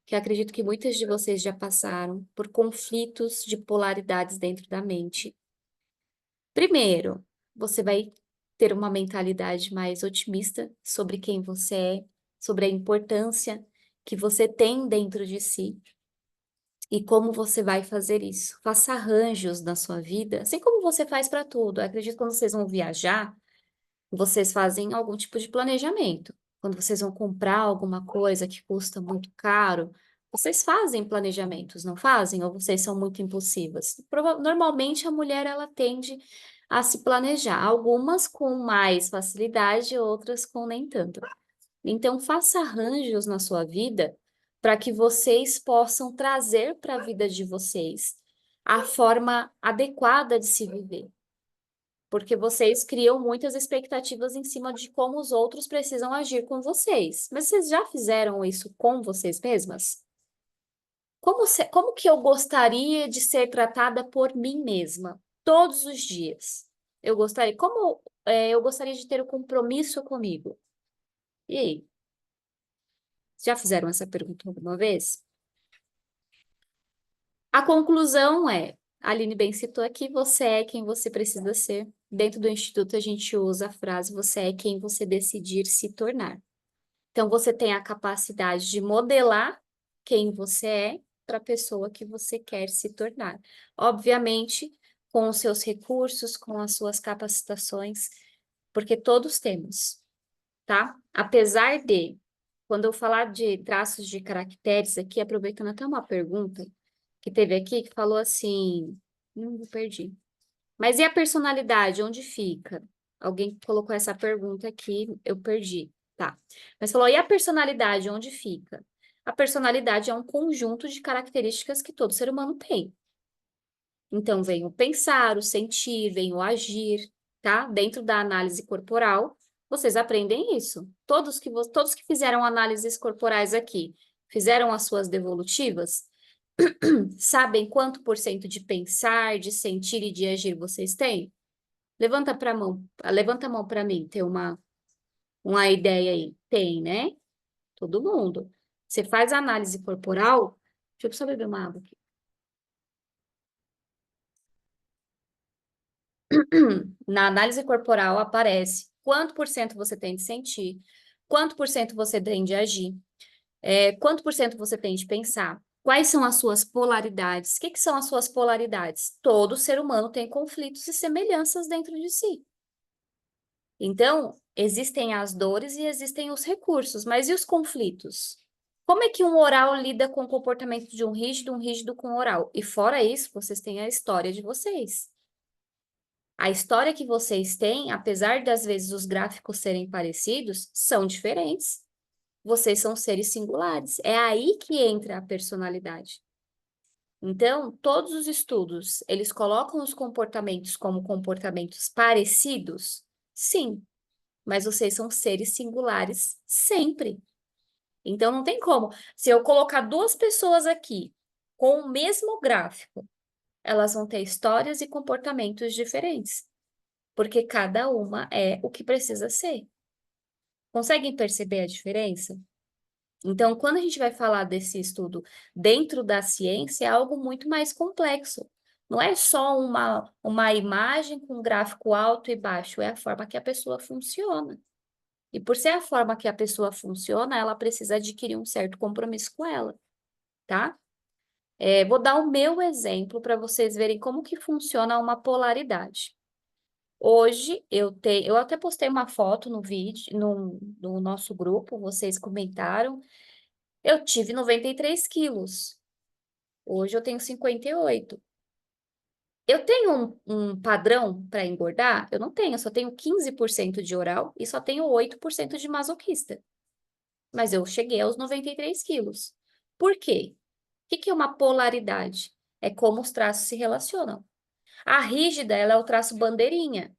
que eu acredito que muitas de vocês já passaram por conflitos de polaridades dentro da mente. Primeiro, você vai ter uma mentalidade mais otimista sobre quem você é, sobre a importância que você tem dentro de si e como você vai fazer isso. Faça arranjos na sua vida, assim como você faz para tudo. Eu acredito que quando vocês vão viajar, vocês fazem algum tipo de planejamento. Quando vocês vão comprar alguma coisa que custa muito caro, vocês fazem planejamentos, não fazem? Ou vocês são muito impulsivas? Normalmente a mulher ela tende a se planejar, algumas com mais facilidade, outras com nem tanto. Então faça arranjos na sua vida para que vocês possam trazer para a vida de vocês a forma adequada de se viver. Porque vocês criam muitas expectativas em cima de como os outros precisam agir com vocês. Mas vocês já fizeram isso com vocês mesmas? Como que eu gostaria de ser tratada por mim mesma todos os dias? Eu gostaria de ter o compromisso comigo. E aí, já fizeram essa pergunta alguma vez? A conclusão é, a Aline bem citou aqui, você é quem você precisa ser. Dentro do Instituto, a gente usa a frase, você é quem você decidir se tornar. Então, você tem a capacidade de modelar quem você é para a pessoa que você quer se tornar. Obviamente, com os seus recursos, com as suas capacitações, porque todos temos, tá? Apesar de, quando eu falar de traços de caracteres aqui, aproveitando até uma pergunta que teve aqui, que falou assim, eu perdi. Mas e a personalidade, onde fica? Alguém colocou essa pergunta aqui, eu perdi. Tá. Mas falou, e a personalidade, onde fica? A personalidade é um conjunto de características que todo ser humano tem. Então, vem o pensar, o sentir, vem o agir, tá? Dentro da análise corporal, vocês aprendem isso. Todos que fizeram análises corporais aqui, fizeram as suas devolutivas, sabem quanto por cento de pensar, de sentir e de agir vocês têm? Levanta a mão para mim, ter uma ideia aí. Tem, né? Todo mundo. Você faz a análise corporal. Deixa eu só beber uma água aqui. Na análise corporal aparece quanto por cento você tem de sentir, quanto por cento você tem de agir, quanto por cento você tem de pensar, quais são as suas polaridades. O que que são as suas polaridades? Todo ser humano tem conflitos e semelhanças dentro de si. Então, existem as dores e existem os recursos, mas e os conflitos? Como é que um oral lida com o comportamento de um rígido com o oral? E fora isso, vocês têm a história de vocês. A história que vocês têm, apesar das vezes os gráficos serem parecidos, são diferentes. Vocês são seres singulares. É aí que entra a personalidade. Então, todos os estudos, eles colocam os comportamentos como comportamentos parecidos? Sim, mas vocês são seres singulares sempre. Então não tem como. Se eu colocar duas pessoas aqui com o mesmo gráfico, elas vão ter histórias e comportamentos diferentes, porque cada uma é o que precisa ser. Conseguem perceber a diferença? Então, quando a gente vai falar desse estudo dentro da ciência, é algo muito mais complexo. Não é só uma imagem com gráfico alto e baixo, é a forma que a pessoa funciona. E por ser a forma que a pessoa funciona, ela precisa adquirir um certo compromisso com ela, tá? Vou dar o meu exemplo para vocês verem como que funciona uma polaridade. Hoje eu até postei uma foto no vídeo, no nosso grupo, vocês comentaram. Eu tive 93 quilos. Hoje eu tenho 58. Eu tenho um padrão para engordar? Eu não tenho, eu só tenho 15% de oral e só tenho 8% de masoquista. Mas eu cheguei aos 93 quilos. Por quê? O que que é uma polaridade? É como os traços se relacionam. A rígida, ela é o traço bandeirinha.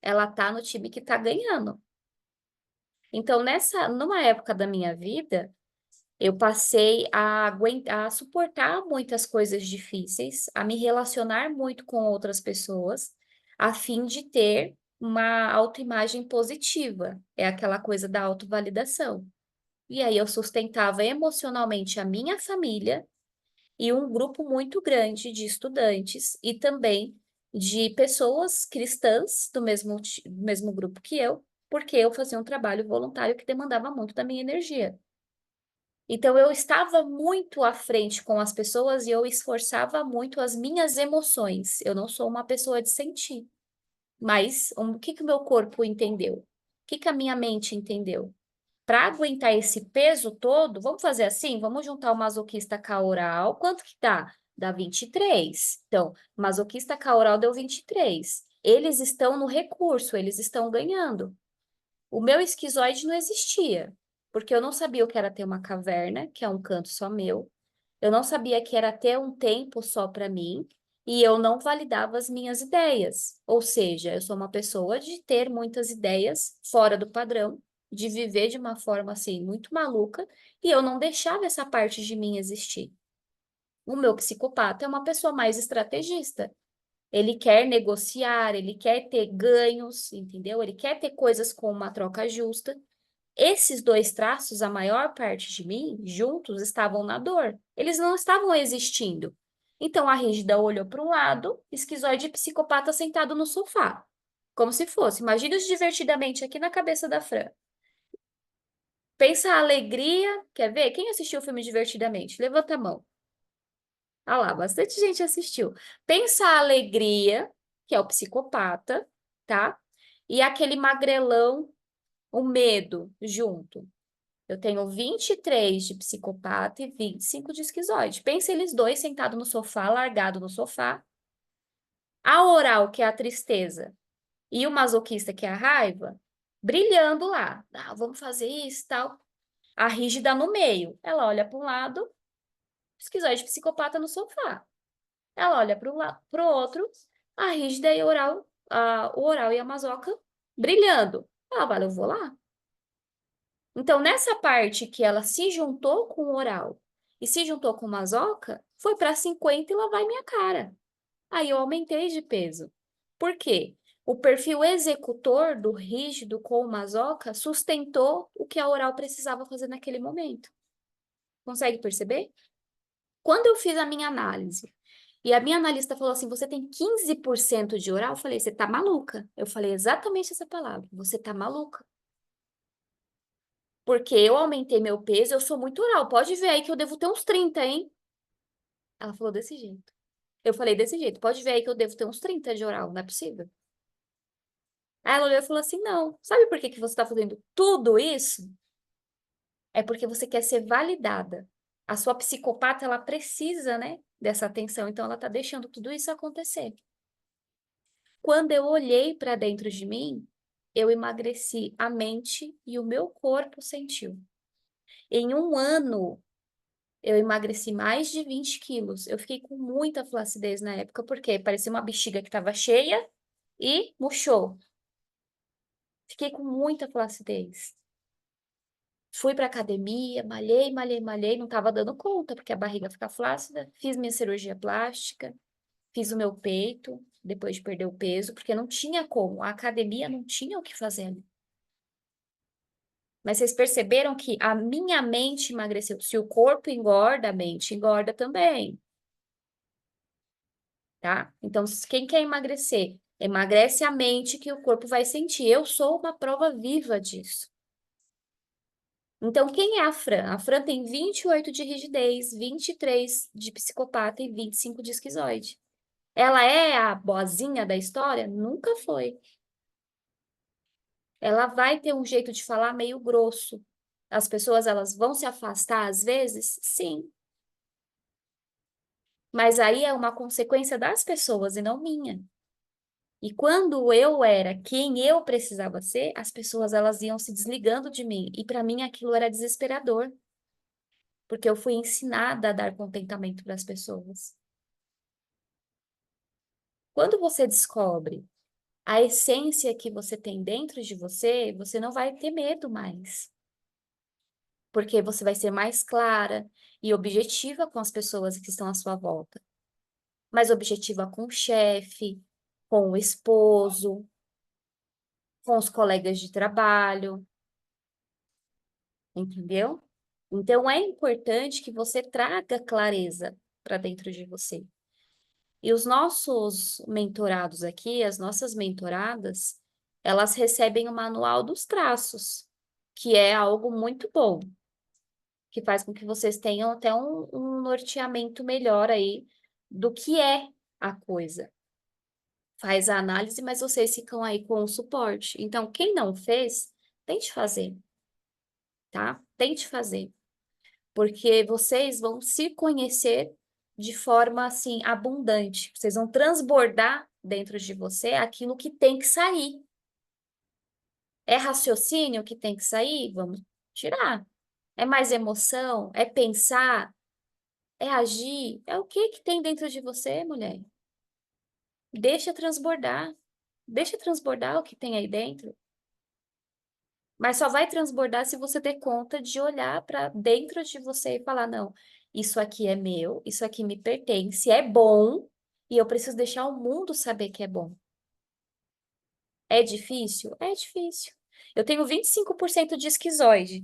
Ela tá no time que tá ganhando. Então, numa época da minha vida, eu passei a suportar muitas coisas difíceis, a me relacionar muito com outras pessoas, a fim de ter uma autoimagem positiva. É aquela coisa da autovalidação. E aí eu sustentava emocionalmente a minha família e um grupo muito grande de estudantes e também de pessoas cristãs do mesmo grupo que eu, porque eu fazia um trabalho voluntário que demandava muito da minha energia. Então eu estava muito à frente com as pessoas e eu esforçava muito as minhas emoções. Eu não sou uma pessoa de sentir, mas o que que o meu corpo entendeu? O que que a minha mente entendeu? Para aguentar esse peso todo, vamos fazer assim? Vamos juntar o masoquista com a oral. Quanto que dá? Dá 23. Então, masoquista com a oral deu 23. Eles estão no recurso, eles estão ganhando. O meu esquizoide não existia, porque eu não sabia o que era ter uma caverna, que é um canto só meu. Eu não sabia que era ter um tempo só para mim, e eu não validava as minhas ideias. Ou seja, eu sou uma pessoa de ter muitas ideias fora do padrão, de viver de uma forma assim muito maluca, e eu não deixava essa parte de mim existir. O meu psicopata é uma pessoa mais estrategista. Ele quer negociar, ele quer ter ganhos, entendeu? Ele quer ter coisas com uma troca justa. Esses dois traços, a maior parte de mim, juntos, estavam na dor. Eles não estavam existindo. Então a rígida olhou para um lado, esquizoide e psicopata sentado no sofá. Como se fosse. Imagina os divertidamente aqui na cabeça da Fran. Pensa a alegria. Quer ver? Quem assistiu o filme Divertidamente? Levanta a mão. Ah lá, bastante gente assistiu. Pensa a alegria, que é o psicopata, tá? E aquele magrelão, o medo, junto. Eu tenho 23 de psicopata e 25 de esquizoide. Pensa eles dois sentados no sofá, largado no sofá. A oral, que é a tristeza, e o masoquista, que é a raiva, brilhando lá. Ah, vamos fazer isso, tal. A rígida no meio. Ela olha para um lado, esquizoide psicopata no sofá. Ela olha para o outro, a rígida e o oral e a masoca brilhando. Ah, vale, eu vou lá. Então, nessa parte que ela se juntou com o oral e se juntou com o masoca, foi para 50 e lá vai minha cara. Aí eu aumentei de peso. Por quê? O perfil executor do rígido com o masoca sustentou o que a oral precisava fazer naquele momento. Consegue perceber? Quando eu fiz a minha análise e a minha analista falou assim: você tem 15% de oral, eu falei: você tá maluca. Eu falei exatamente essa palavra: você tá maluca. Porque eu aumentei meu peso, eu sou muito oral. Pode ver aí que eu devo ter uns 30, hein? Ela falou desse jeito. Eu falei desse jeito. Pode ver aí que eu devo ter uns 30 de oral, não é possível. Aí ela olhou e falou assim: não. Sabe por que que você está fazendo tudo isso? É porque você quer ser validada. A sua psicopata, ela precisa, né, dessa atenção. Então, ela está deixando tudo isso acontecer. Quando eu olhei para dentro de mim, eu emagreci a mente e o meu corpo sentiu. Em um ano, eu emagreci mais de 20 quilos. Eu fiquei com muita flacidez na época, porque parecia uma bexiga que estava cheia e murchou. Fiquei com muita flacidez. Fui para academia, malhei, malhei, malhei, não estava dando conta, porque a barriga fica flácida. Fiz minha cirurgia plástica. fiz o meu peito, depois de perder o peso, porque não tinha como, a academia não tinha o que fazer ali. Mas vocês perceberam que a minha mente emagreceu. Se o corpo engorda, a mente engorda também, tá? Então, quem quer emagrecer? Emagrece a mente que o corpo vai sentir. Eu sou uma prova viva disso. Então, quem é a Fran? A Fran tem 28 de rigidez, 23 de psicopata e 25 de esquizoide. Ela é a boazinha da história? Nunca foi. Ela vai ter um jeito de falar meio grosso. As pessoas, elas vão se afastar às vezes? Sim. Mas aí é uma consequência das pessoas e não minha. E quando eu era quem eu precisava ser, as pessoas elas iam se desligando de mim. E para mim aquilo era desesperador, porque eu fui ensinada a dar contentamento para as pessoas. Quando você descobre a essência que você tem dentro de você, você não vai ter medo mais. Porque você vai ser mais clara e objetiva com as pessoas que estão à sua volta. Mais objetiva com o chefe, com o esposo, com os colegas de trabalho, entendeu? Então é importante que você traga clareza para dentro de você. E os nossos mentorados aqui, as nossas mentoradas, elas recebem o manual dos traços, que é algo muito bom, que faz com que vocês tenham até um norteamento melhor aí do que é a coisa. Faz a análise, mas vocês ficam aí com o suporte. Então, quem não fez, tente fazer, tá? Tente fazer, porque vocês vão se conhecer de forma assim abundante. Vocês vão transbordar dentro de você aquilo que tem que sair. É raciocínio que tem que sair? Vamos tirar. É mais emoção? É pensar? É agir? É o que que tem dentro de você, mulher? Deixa transbordar. Deixa transbordar o que tem aí dentro. Mas só vai transbordar se você der conta de olhar para dentro de você e falar: não, isso aqui é meu, isso aqui me pertence, é bom, e eu preciso deixar o mundo saber que é bom. É difícil? É difícil. Eu tenho 25% de esquizoide.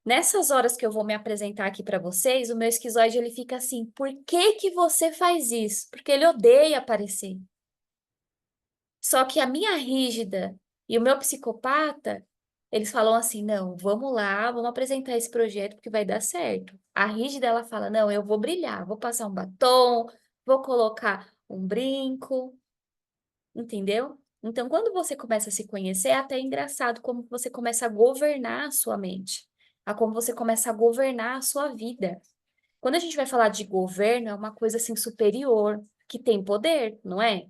Nessas horas que eu vou me apresentar aqui para vocês, o meu esquizoide ele fica assim: por que que você faz isso? Porque ele odeia aparecer. Só que a minha rígida e o meu psicopata, eles falam assim: não, vamos lá, vamos apresentar esse projeto porque vai dar certo. A rígida, ela fala: não, eu vou brilhar, vou passar um batom, vou colocar um brinco, entendeu? Então, quando você começa a se conhecer, é até engraçado como você começa a governar a sua mente, a como você começa a governar a sua vida. Quando a gente vai falar de governo, é uma coisa assim superior, que tem poder, não é?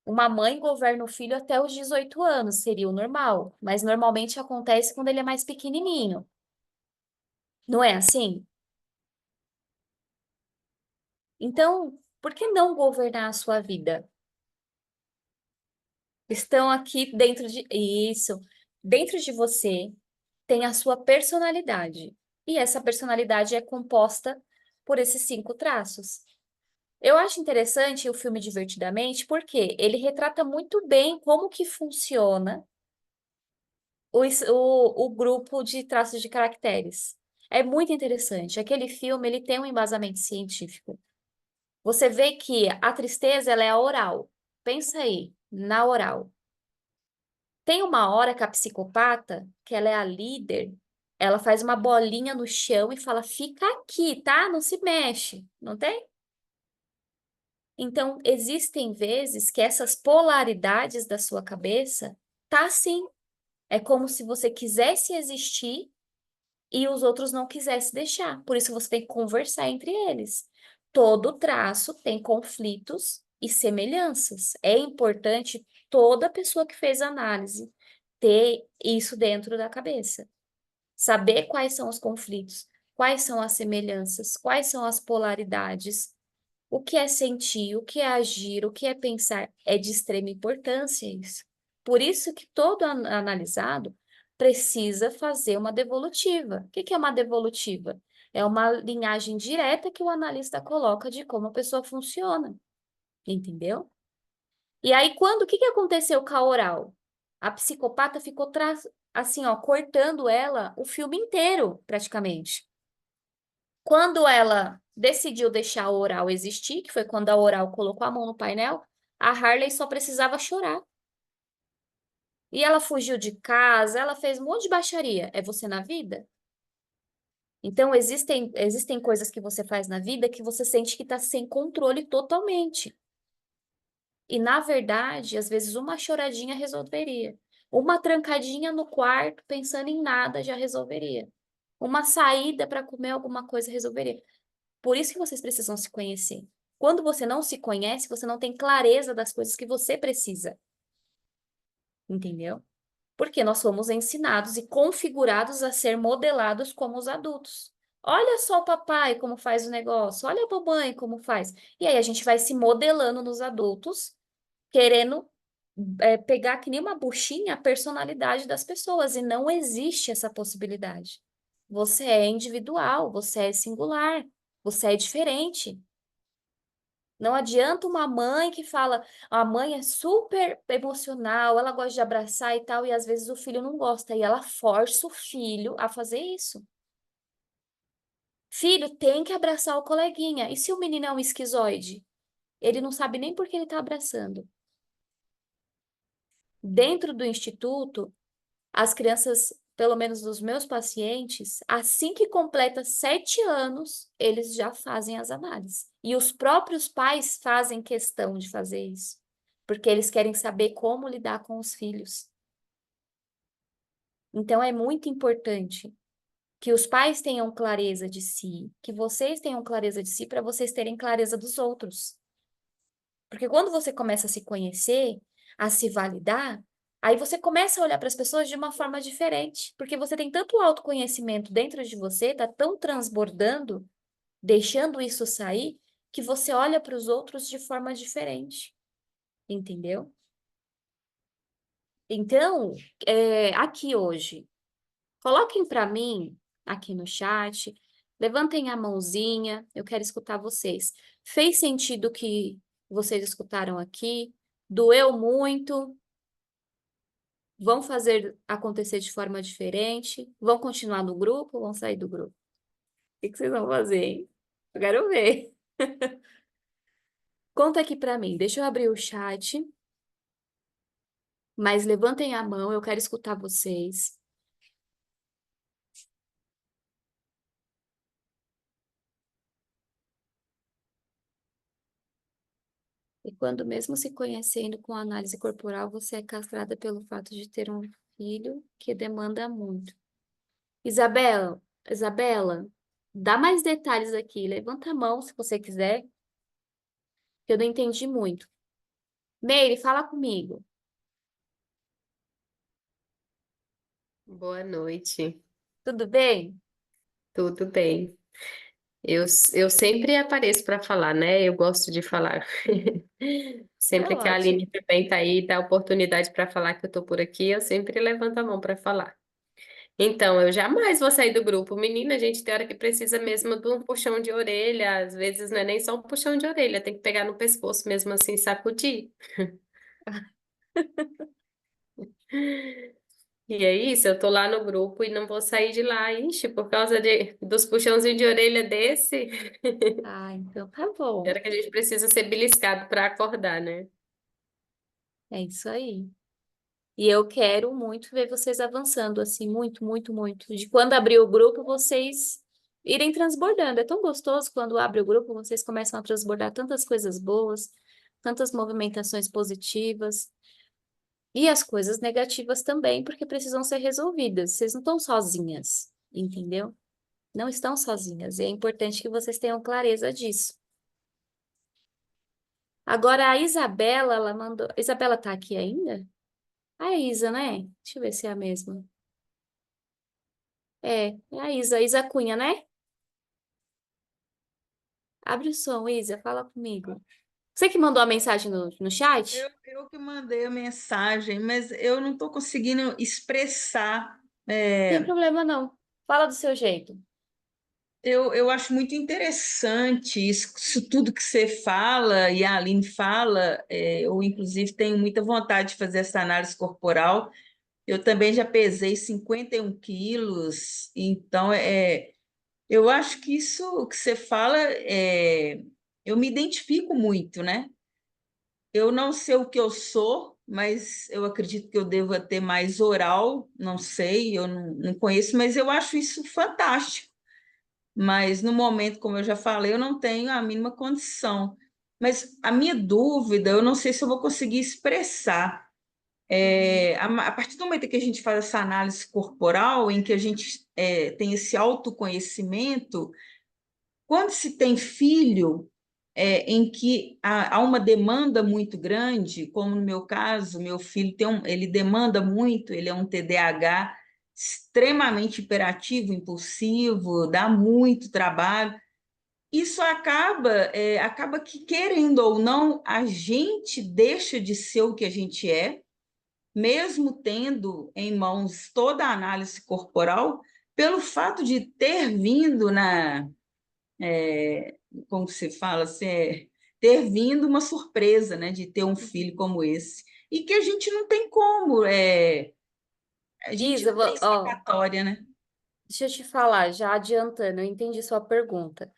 Uma mãe governa o filho até os 18 anos, seria o normal, mas normalmente acontece quando ele é mais pequenininho. Não é assim? Então, por que não governar a sua vida? Estão aqui dentro de isso, dentro de você tem a sua personalidade. E essa personalidade é composta por esses 5 traços. Eu acho interessante o filme Divertidamente, porque ele retrata muito bem como que funciona o grupo de traços de caracteres. É muito interessante. Aquele filme, ele tem um embasamento científico. Você vê que a tristeza, ela é a oral. Pensa aí, na oral. Tem uma hora que a psicopata, que ela é a líder, ela faz uma bolinha no chão e fala: fica aqui, tá? Não se mexe. Não tem? Então, existem vezes que essas polaridades da sua cabeça tá assim. É como se você quisesse existir e os outros não quisessem deixar. Por isso você tem que conversar entre eles. Todo traço tem conflitos e semelhanças. É importante toda pessoa que fez análise ter isso dentro da cabeça. Saber quais são os conflitos, quais são as semelhanças, quais são as polaridades, o que é sentir, o que é agir, o que é pensar, é de extrema importância isso. Por isso que todo analisado precisa fazer uma devolutiva. O que que é uma devolutiva? É uma linhagem direta que o analista coloca de como a pessoa funciona. entendeu? E aí, o que que aconteceu com a oral? A psicopata ficou, assim, ó, cortando ela o filme inteiro, praticamente. Quando ela decidiu deixar a oral existir, que foi quando a oral colocou a mão no painel, a Harley só precisava chorar. E ela fugiu de casa, ela fez um monte de baixaria. É você na vida? Então, existem coisas que você faz na vida que você sente que está sem controle totalmente. E, na verdade, às vezes uma choradinha resolveria. Uma trancadinha no quarto, pensando em nada, já resolveria. Uma saída para comer alguma coisa resolveria. Por isso que vocês precisam se conhecer. Quando você não se conhece, você não tem clareza das coisas que você precisa. Entendeu? Porque nós fomos ensinados e configurados a ser modelados como os adultos. Olha só o papai como faz o negócio, olha a mamãe como faz. E aí a gente vai se modelando nos adultos, querendo pegar que nem uma buchinha a personalidade das pessoas, e não existe essa possibilidade. Você é individual, você é singular, você é diferente. Não adianta uma mãe que fala, a mãe é super emocional, ela gosta de abraçar e tal, e às vezes o filho não gosta, e ela força o filho a fazer isso. Filho, tem que abraçar o coleguinha. E se o menino é um esquizoide? Ele não sabe nem por que ele está abraçando. Dentro do instituto, as crianças, pelo menos dos meus pacientes, assim que completa 7 anos, eles já fazem as análises. E os próprios pais fazem questão de fazer isso, porque eles querem saber como lidar com os filhos. Então, é muito importante que os pais tenham clareza de si, que vocês tenham clareza de si, para vocês terem clareza dos outros. Porque quando você começa a se conhecer, a se validar, aí você começa a olhar para as pessoas de uma forma diferente. Porque você tem tanto autoconhecimento dentro de você, tá tão transbordando, deixando isso sair, que você olha para os outros de forma diferente. Entendeu? Então, aqui hoje, coloquem para mim, aqui no chat, levantem a mãozinha, eu quero escutar vocês. Fez sentido o que vocês escutaram aqui? Doeu muito? Vão fazer acontecer de forma diferente? Vão continuar no grupo ou vão sair do grupo? O que que vocês vão fazer, hein? Eu quero ver. Conta aqui pra mim. Deixa eu abrir o chat, mas levantem a mão, eu quero escutar vocês. E quando, mesmo se conhecendo com análise corporal, você é castrada pelo fato de ter um filho que demanda muito. Isabela, Isabela, dá mais detalhes aqui. Levanta a mão se você quiser, que eu não entendi muito. Meire, fala comigo. Boa noite, Tudo bem? tudo bem? Eu sempre apareço para falar, né? Eu gosto de falar. É Sempre que a ótimo. Aline também está aí, dá oportunidade para falar que eu estou por aqui, eu sempre levanto a mão para falar. Então, eu jamais vou sair do grupo. Menina, a gente tem hora que precisa mesmo de um puxão de orelha. Às vezes não é nem só um puxão de orelha, tem que pegar no pescoço mesmo assim, sacudir. E é isso, eu tô lá no grupo e não vou sair de lá. Ixi, por causa dos puxãozinhos de orelha desse. Ah, então tá É bom. hora que a gente precisa ser beliscado para acordar, né? É isso aí. E eu quero muito ver vocês avançando, assim, muito, muito, muito. De quando abrir o grupo, vocês irem transbordando. É tão gostoso quando abre o grupo, vocês começam a transbordar tantas coisas boas, tantas movimentações positivas. E as coisas negativas também, porque precisam ser resolvidas. Vocês não estão sozinhas, entendeu? Não estão sozinhas. E é importante que vocês tenham clareza disso. Agora, a Isabela, ela mandou. Isabela tá aqui ainda? A Isa, né? Deixa eu ver se é a mesma. É a Isa, Isa Cunha, né? Abre o som, Isa, fala comigo. Você que mandou a mensagem no chat? Eu que mandei a mensagem, mas eu não estou conseguindo expressar. Não tem problema não. Fala do seu jeito. Eu acho muito interessante isso tudo que você fala e a Aline fala. Eu, inclusive, tenho muita vontade de fazer essa análise corporal. Eu também já pesei 51 quilos, então eu acho que isso que você fala, eu me identifico muito, né? Eu não sei o que eu sou, mas eu acredito que eu deva ter mais oral, não sei, eu não conheço, mas eu acho isso fantástico. Mas no momento, como eu já falei, eu não tenho a mínima condição. Mas a minha dúvida, eu não sei se eu vou conseguir expressar. A partir do momento que a gente faz essa análise corporal, em que a gente tem esse autoconhecimento, quando se tem filho, em que há uma demanda muito grande, como no meu caso, meu filho ele demanda muito, ele é um TDAH extremamente hiperativo, impulsivo, dá muito trabalho. Isso acaba que, querendo ou não, a gente deixa de ser o que a gente é, mesmo tendo em mãos toda a análise corporal, pelo fato de ter vindo como se fala, assim, ter vindo uma surpresa, né, de ter um filho como esse. E que a gente não tem como, a gente Isa, não tem ó, escapatória, né? deixa eu te falar, já adiantando, eu entendi sua pergunta.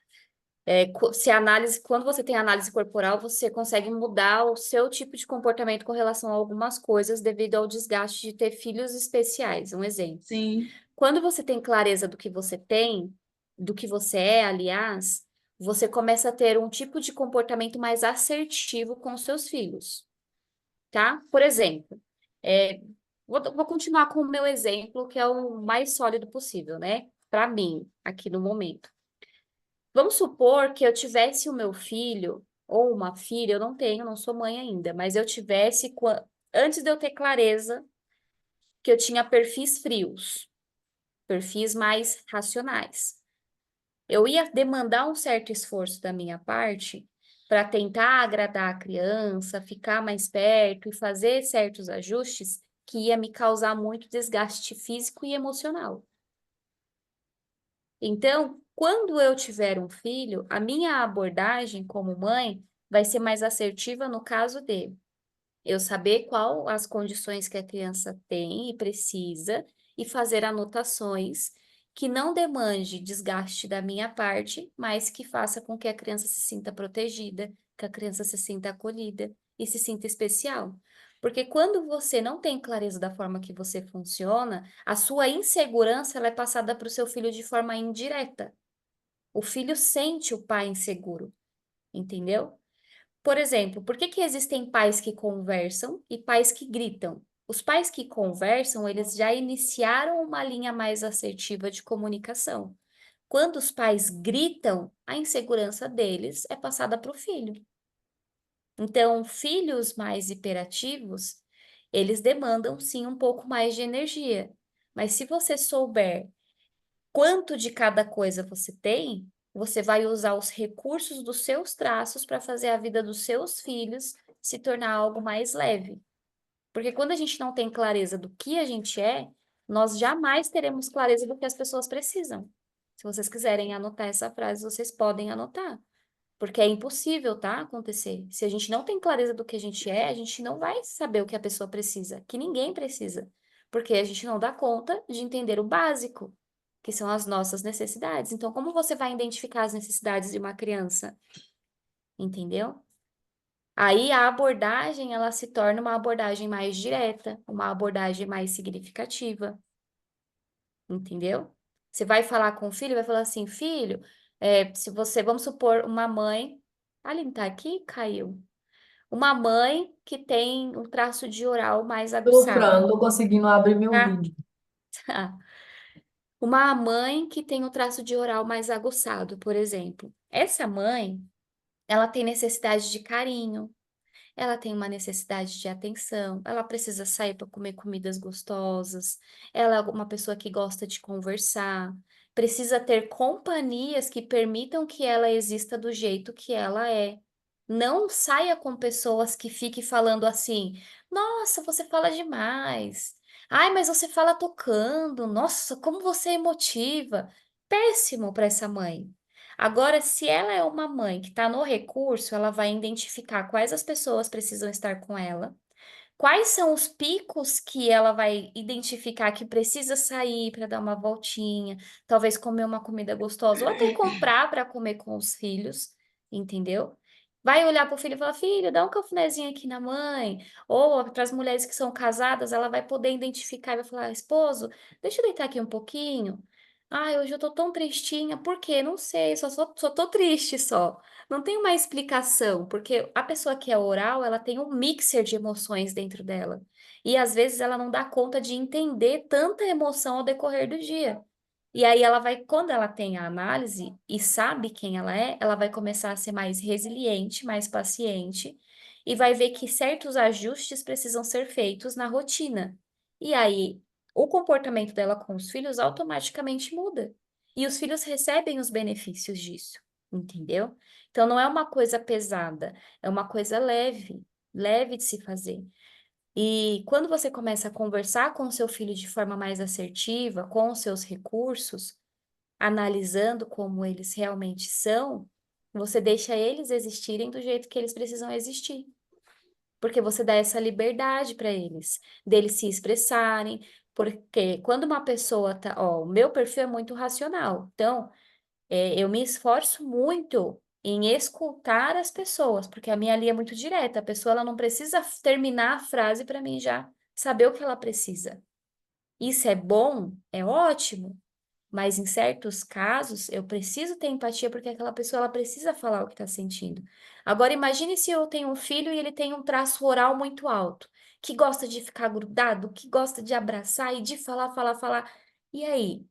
Se a análise, quando você tem análise corporal, você consegue mudar o seu tipo de comportamento com relação a algumas coisas devido ao desgaste de ter filhos especiais. Um exemplo. Sim, Quando você tem clareza do que você tem, do que você é, aliás, você começa a ter um tipo de comportamento mais assertivo com os seus filhos, tá? Por exemplo, é, vou continuar com o meu exemplo, que é o mais sólido possível, né? Para mim, aqui no momento. Vamos supor que eu tivesse o meu filho ou uma filha, eu não tenho, não sou mãe ainda, mas eu tivesse, antes de eu ter clareza que eu tinha perfis frios, perfis mais racionais. Eu ia demandar um certo esforço da minha parte para tentar agradar a criança, ficar mais perto e fazer certos ajustes que ia me causar muito desgaste físico e emocional. Então, quando eu tiver um filho, a minha abordagem como mãe vai ser mais assertiva no caso dele. Eu saber qual as condições que a criança tem e precisa e fazer anotações que não demande desgaste da minha parte, mas que faça com que a criança se sinta protegida, que a criança se sinta acolhida e se sinta especial. Porque quando você não tem clareza da forma que você funciona, a sua insegurança ela é passada para o seu filho de forma indireta. O filho sente o pai inseguro, entendeu? Por exemplo, por que que existem pais que conversam e pais que gritam? Os pais que conversam, eles já iniciaram uma linha mais assertiva de comunicação. Quando os pais gritam, a insegurança deles é passada para o filho. Então, filhos mais hiperativos, eles demandam sim um pouco mais de energia. Mas se você souber quanto de cada coisa você tem, você vai usar os recursos dos seus traços para fazer a vida dos seus filhos se tornar algo mais leve. Porque quando a gente não tem clareza do que a gente é, nós jamais teremos clareza do que as pessoas precisam. Se vocês quiserem anotar essa frase, vocês podem anotar. Porque é impossível, tá? Acontecer. Se a gente não tem clareza do que a gente é, a gente não vai saber o que a pessoa precisa, que ninguém precisa. Porque a gente não dá conta de entender o básico, que são as nossas necessidades. Então, como você vai identificar as necessidades de uma criança? Entendeu? Aí a abordagem, ela se torna uma abordagem mais direta, uma abordagem mais significativa. Entendeu? Você vai falar com o filho, vai falar assim, filho, se você, vamos supor, uma mãe, a Aline tá aqui? Caiu. Uma mãe que tem um traço de oral mais Tô, Fran, aguçado, não tô conseguindo abrir meu tá? vídeo. Uma mãe que tem o traço de oral mais aguçado, por exemplo. Essa mãe, ela tem necessidade de carinho, ela tem uma necessidade de atenção, ela precisa sair para comer comidas gostosas, ela é uma pessoa que gosta de conversar, precisa ter companhias que permitam que ela exista do jeito que ela é. Não saia com pessoas que fiquem falando assim: nossa, você fala demais. Ai, mas você fala tocando. Nossa, como você é emotiva. péssimo para essa mãe. Agora, se ela é uma mãe que está no recurso, ela vai identificar quais as pessoas precisam estar com ela, quais são os picos que ela vai identificar que precisa sair para dar uma voltinha, talvez comer uma comida gostosa, ou até comprar para comer com os filhos, entendeu? Vai olhar para o filho e falar: filho, dá um cafunézinho aqui na mãe. Ou para as mulheres que são casadas, ela vai poder identificar e vai falar: esposo, deixa eu deitar aqui um pouquinho. Ai, hoje eu tô tão tristinha. Por quê? Não sei, só tô triste só. Não tem uma explicação, porque a pessoa que é oral, ela tem um mixer de emoções dentro dela. E às vezes ela não dá conta de entender tanta emoção ao decorrer do dia. E aí ela vai, quando ela tem a análise e sabe quem ela vai começar a ser mais resiliente, mais paciente, e vai ver que certos ajustes precisam ser feitos na rotina. E aí o comportamento dela com os filhos automaticamente muda. E os filhos recebem os benefícios disso, entendeu? Então não é uma coisa pesada, é uma coisa leve, leve de se fazer. E quando você começa a conversar com o seu filho de forma mais assertiva, com os seus recursos, analisando como eles realmente são, você deixa eles existirem do jeito que eles precisam existir. Porque você dá essa liberdade para eles, deles se expressarem. Porque quando uma pessoa tá. Ó, o meu perfil é muito racional. Então, eu me esforço muito em escutar as pessoas, porque a minha linha é muito direta. A pessoa ela não precisa terminar a frase para mim já saber o que ela precisa. Isso é bom, é ótimo, mas em certos casos eu preciso ter empatia porque aquela pessoa ela precisa falar o que está sentindo. Agora imagine se eu tenho um filho e ele tem um traço oral muito alto, que gosta de ficar grudado, que gosta de abraçar e de falar, falar, falar. E aí?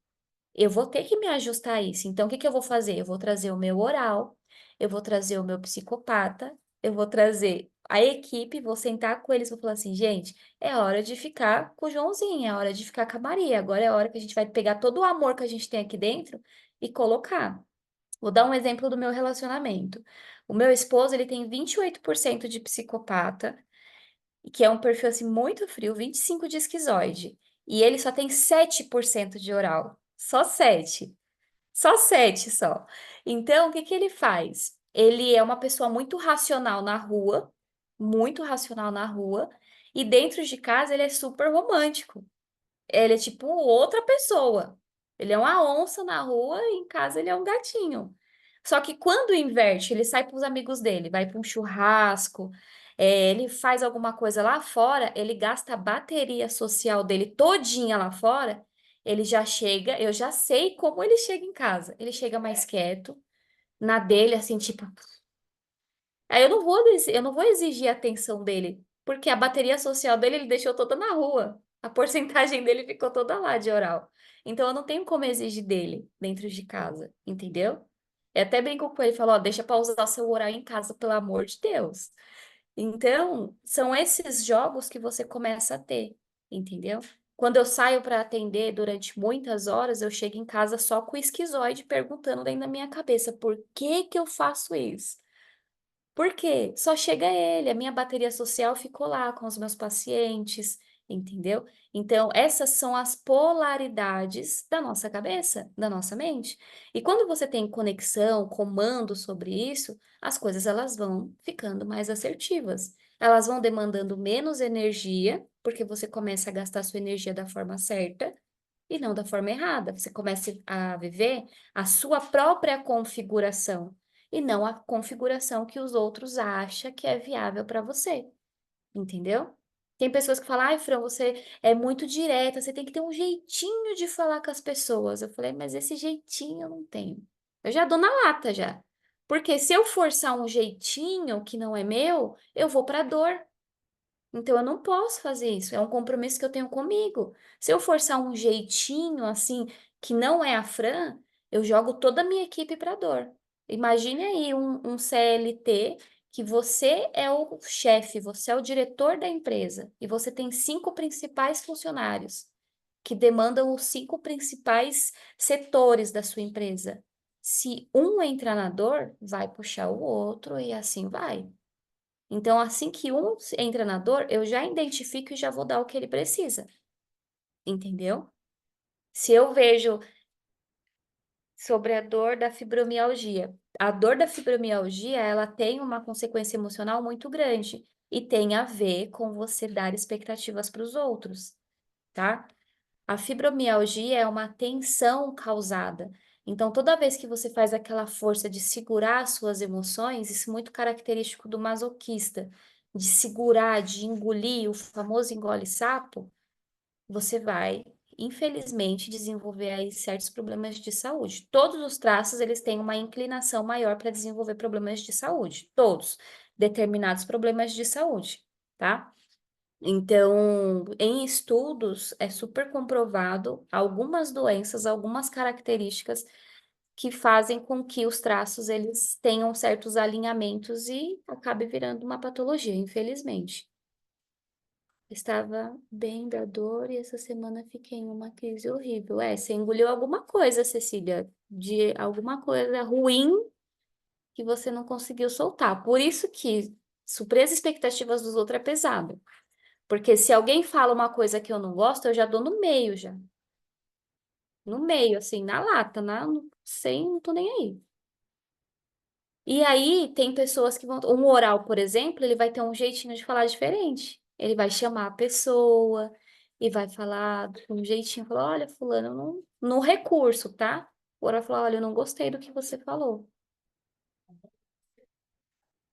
Eu vou ter que me ajustar a isso. Então, o que que eu vou fazer? Eu vou trazer o meu oral, eu vou trazer o meu psicopata, eu vou trazer a equipe, vou sentar com eles e vou falar assim, gente, é hora de ficar com o Joãozinho, é hora de ficar com a Maria. Agora é hora que a gente vai pegar todo o amor que a gente tem aqui dentro e colocar. Vou dar um exemplo do meu relacionamento. O meu esposo, ele tem 28% de psicopata, que é um perfil assim muito frio, 25 de esquizoide. E ele só tem 7% de oral. Só 7. Só 7 só. Então, o que que ele faz? Ele é uma pessoa muito racional na rua, e dentro de casa ele é super romântico. Ele é tipo outra pessoa. Ele é uma onça na rua e em casa ele é um gatinho. Só que quando inverte, ele sai para os amigos dele, vai para um churrasco, ele faz alguma coisa lá fora, ele gasta a bateria social dele todinha lá fora, ele já chega, eu já sei como ele chega em casa. Ele chega mais quieto, na dele, assim, tipo, aí eu não vou exigir a atenção dele, porque a bateria social dele ele deixou toda na rua. A porcentagem dele ficou toda lá de oral. Então eu não tenho como exigir dele dentro de casa, entendeu? Eu até brinco com ele, falo, ó, deixa pra usar seu oral em casa, pelo amor de Deus. Então, são esses jogos que você começa a ter, entendeu? Quando eu saio para atender durante muitas horas, eu chego em casa só com o esquizoide perguntando dentro da minha cabeça, por que que eu faço isso? Por quê? Só chega ele, a minha bateria social ficou lá com os meus pacientes, entendeu? Então, essas são as polaridades da nossa cabeça, da nossa mente. E quando você tem conexão, comando sobre isso, as coisas elas vão ficando mais assertivas. Elas vão demandando menos energia, porque você começa a gastar sua energia da forma certa e não da forma errada. Você começa a viver a sua própria configuração e não a configuração que os outros acham que é viável para você, entendeu? Tem pessoas que falam, ai, Fran, você é muito direta, você tem que ter um jeitinho de falar com as pessoas. Eu falei, mas esse jeitinho eu não tenho. Eu já dou na lata já. Porque se eu forçar um jeitinho que não é meu, eu vou para dor. Então eu não posso fazer isso, é um compromisso que eu tenho comigo. Se eu forçar um jeitinho assim que não é a Fran, eu jogo toda a minha equipe para dor. Imagine aí um CLT que você é o chefe, você é o diretor da empresa e você tem 5 principais funcionários que demandam os 5 principais setores da sua empresa. Se um entrar na dor, vai puxar o outro e assim vai. Então, assim que um entra na dor, eu já identifico e já vou dar o que ele precisa, entendeu? Se eu vejo, sobre a dor da fibromialgia. A dor da fibromialgia, ela tem uma consequência emocional muito grande e tem a ver com você dar expectativas para os outros, tá? A fibromialgia é uma tensão causada. Então, toda vez que você faz aquela força de segurar as suas emoções, isso é muito característico do masoquista, de segurar, de engolir, o famoso engole sapo, você vai, infelizmente, desenvolver aí certos problemas de saúde. Todos os traços, eles têm uma inclinação maior para desenvolver problemas de saúde. Todos. Determinados problemas de saúde, tá? Então, em estudos, é super comprovado algumas doenças, algumas características que fazem com que os traços eles tenham certos alinhamentos e acabe virando uma patologia, infelizmente. Estava bem da dor e essa semana fiquei em uma crise horrível. É, você engoliu alguma coisa, Cecília, de alguma coisa ruim que você não conseguiu soltar. Por isso que suprir as expectativas dos outros é pesado. Porque se alguém fala uma coisa que eu não gosto, eu já dou no meio já. No meio, assim, na lata, sem, não tô nem aí. E aí tem pessoas que vão. Um oral, por exemplo, ele vai ter um jeitinho de falar diferente. Ele vai chamar a pessoa e vai falar de um jeitinho, falar, olha, fulano, eu não... no recurso, tá? O oral fala, olha, eu não gostei do que você falou.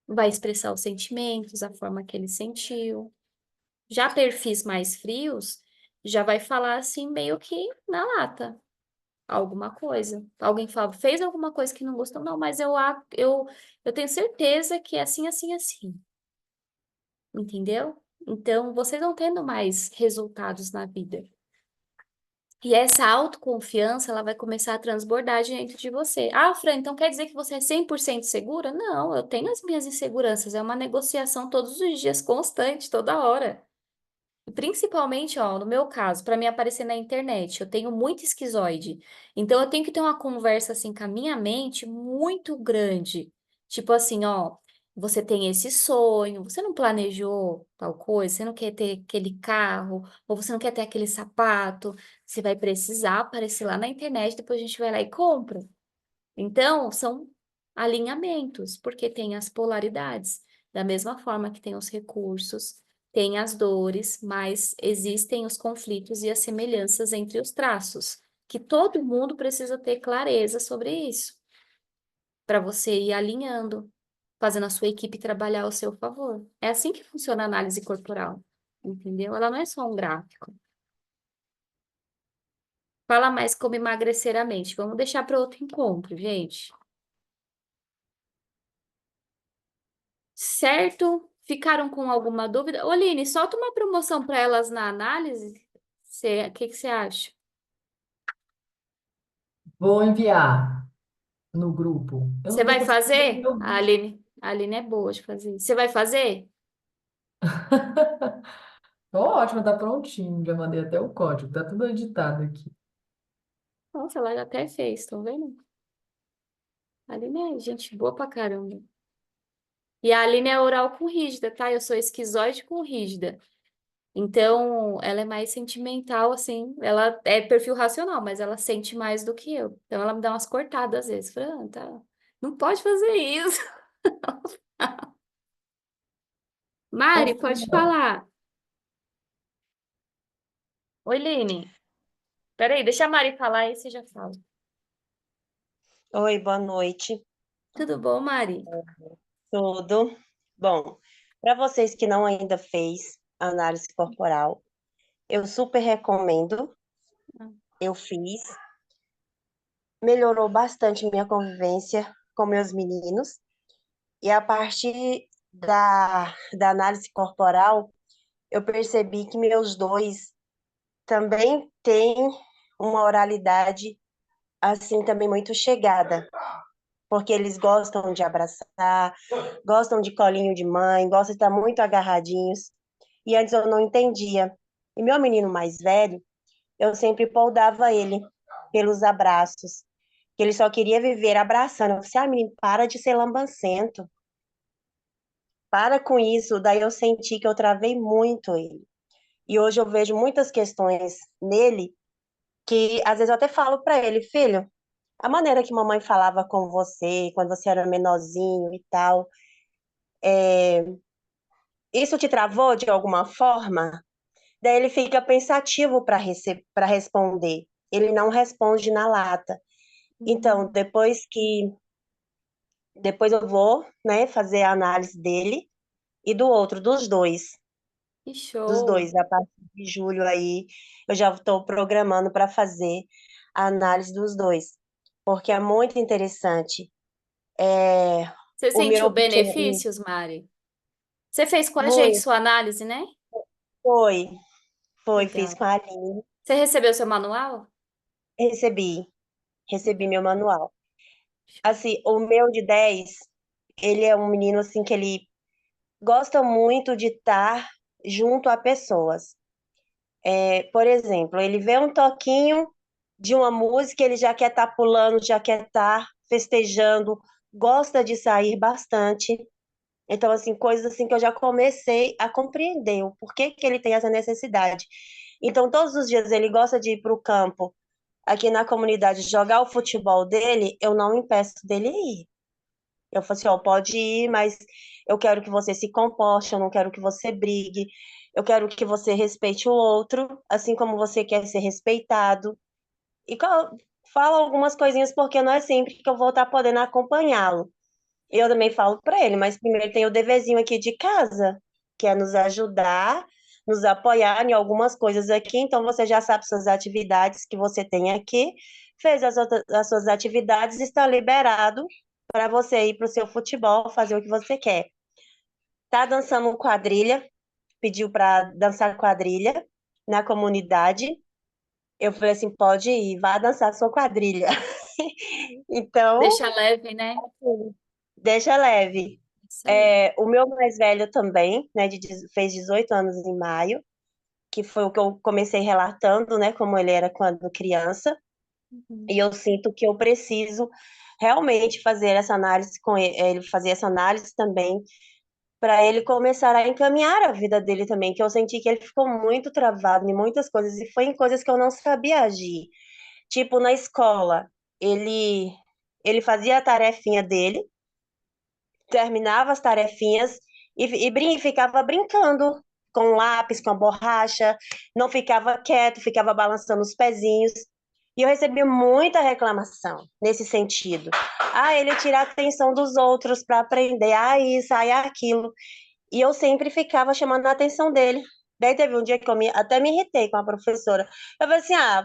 Vai expressar os sentimentos, a forma que ele sentiu. Já perfis mais frios, já vai falar assim, meio que na lata. Alguma coisa. Alguém fala, fez alguma coisa que não gostou, não, mas eu tenho certeza que é assim, assim, assim. Entendeu? Então, vocês vão tendo mais resultados na vida. E essa autoconfiança, ela vai começar a transbordar dentro de você. Ah, Fran, então quer dizer que você é 100% segura? Não, eu tenho as minhas inseguranças. É uma negociação todos os dias, constante, toda hora. Principalmente, ó, no meu caso, para mim aparecer na internet, eu tenho muito esquizoide. Então eu tenho que ter uma conversa assim com a minha mente muito grande. Tipo assim, ó, você tem esse sonho, você não planejou tal coisa, você não quer ter aquele carro, ou você não quer ter aquele sapato, você vai precisar aparecer lá na internet, depois a gente vai lá e compra. Então, são alinhamentos, porque tem as polaridades. Da mesma forma que tem os recursos, tem as dores, mas existem os conflitos e as semelhanças entre os traços, que todo mundo precisa ter clareza sobre isso, para você ir alinhando, fazendo a sua equipe trabalhar ao seu favor. É assim que funciona a análise corporal, entendeu? Ela não é só um gráfico. Fala mais como emagrecer a mente. Vamos deixar para outro encontro, gente. Certo? Ficaram com alguma dúvida? Oline, solta uma promoção para elas na análise. O que que você acha? Vou enviar no grupo. Eu Você não vou vai conseguir ver no fazer? meu vídeo. A Aline é boa de fazer isso. Você vai fazer? Tô ótimo, tá prontinho. Já mandei até o código, tá tudo editado aqui. Nossa, ela já até fez, estão vendo? A Aline é gente boa pra caramba. E a Aline é oral com rígida, tá? Eu sou esquizoide com rígida. Então, ela é mais sentimental, assim. Ela é perfil racional, mas ela sente mais do que eu. Então, ela me dá umas cortadas às vezes. Fala, ah, tá. Não pode fazer isso. Ô, Mari, pode Fran, falar. Oi, Lene. Peraí, deixa a Mari falar aí você já fala. Oi, boa noite. Tudo bom, Mari? Tudo bom? Para vocês que não ainda fez análise corporal, eu super recomendo. Eu fiz, melhorou bastante minha convivência com meus meninos e a partir da análise corporal, eu percebi que meus dois também têm uma oralidade assim também muito chegada, porque eles gostam de abraçar, gostam de colinho de mãe, gostam de estar muito agarradinhos. E antes eu não entendia. E meu menino mais velho, eu sempre poldava ele pelos abraços, que ele só queria viver abraçando. Eu falei assim, menino, para de ser lambancento, para com isso. Daí eu senti que eu travei muito ele. E hoje eu vejo muitas questões nele que às vezes eu até falo para ele, filho, a maneira que mamãe falava com você quando você era menorzinho e tal, isso te travou de alguma forma? Daí ele fica pensativo para responder. Ele não responde na lata. Então, depois eu vou, né, fazer a análise dele e do outro, Que dos show. dois. A partir de julho aí, eu já estou programando para fazer a análise dos dois, porque é muito interessante. É, Você o sentiu meu pequeno benefícios, Mari? Você fez com a gente muito sua análise, né? foi, fiz Legal. com a Aline, Você recebeu seu manual? recebi, recebi Legal. meu manual. Show. Assim, o meu de 10 ele é um menino assim que ele gosta muito de estar junto a pessoas. Por exemplo, ele vê um toquinho de uma música, ele já quer estar pulando, já quer estar festejando, gosta de sair bastante. Então, assim, coisas assim que eu já comecei a compreender o porquê que ele tem essa necessidade. Então, todos os dias ele gosta de ir para o campo, aqui na comunidade, jogar o futebol dele, eu não impeço dele ir. Eu falo assim, ó, pode ir, mas eu quero que você se comporte, eu não quero que você brigue, eu quero que você respeite o outro, assim como você quer ser respeitado. E fala algumas coisinhas, porque não é sempre que eu vou estar podendo acompanhá-lo. Eu também falo para ele, mas primeiro tem o deverzinho aqui de casa, que é nos ajudar, nos apoiar em algumas coisas aqui. Então você já sabe suas atividades que você tem aqui, fez as suas atividades, está liberado para você ir para o seu futebol, fazer o que você quer. Tá dançando quadrilha, pediu para dançar quadrilha na comunidade. Eu falei assim, pode ir, vá dançar sua quadrilha. Então, Deixa leve, né? deixa leve. Isso aí. O meu mais velho também, né, fez 18 anos em maio, que foi o que eu comecei relatando, né, como ele era quando criança, Uhum. e eu sinto que eu preciso realmente fazer essa análise com ele fazer essa análise também, para ele começar a encaminhar a vida dele também, que eu senti que ele ficou muito travado em muitas coisas, e foi em coisas que eu não sabia agir. Tipo, na escola, ele, ele fazia a tarefinha dele, terminava as tarefinhas ficava brincando com lápis, com a borracha, não ficava quieto, ficava balançando os pezinhos. E eu recebi muita reclamação nesse sentido. Ah, ele tira a atenção dos outros para aprender, ah, isso, ah, aquilo. E eu sempre ficava chamando a atenção dele. Daí teve um dia que até me irritei com a professora. Eu falei assim: ah,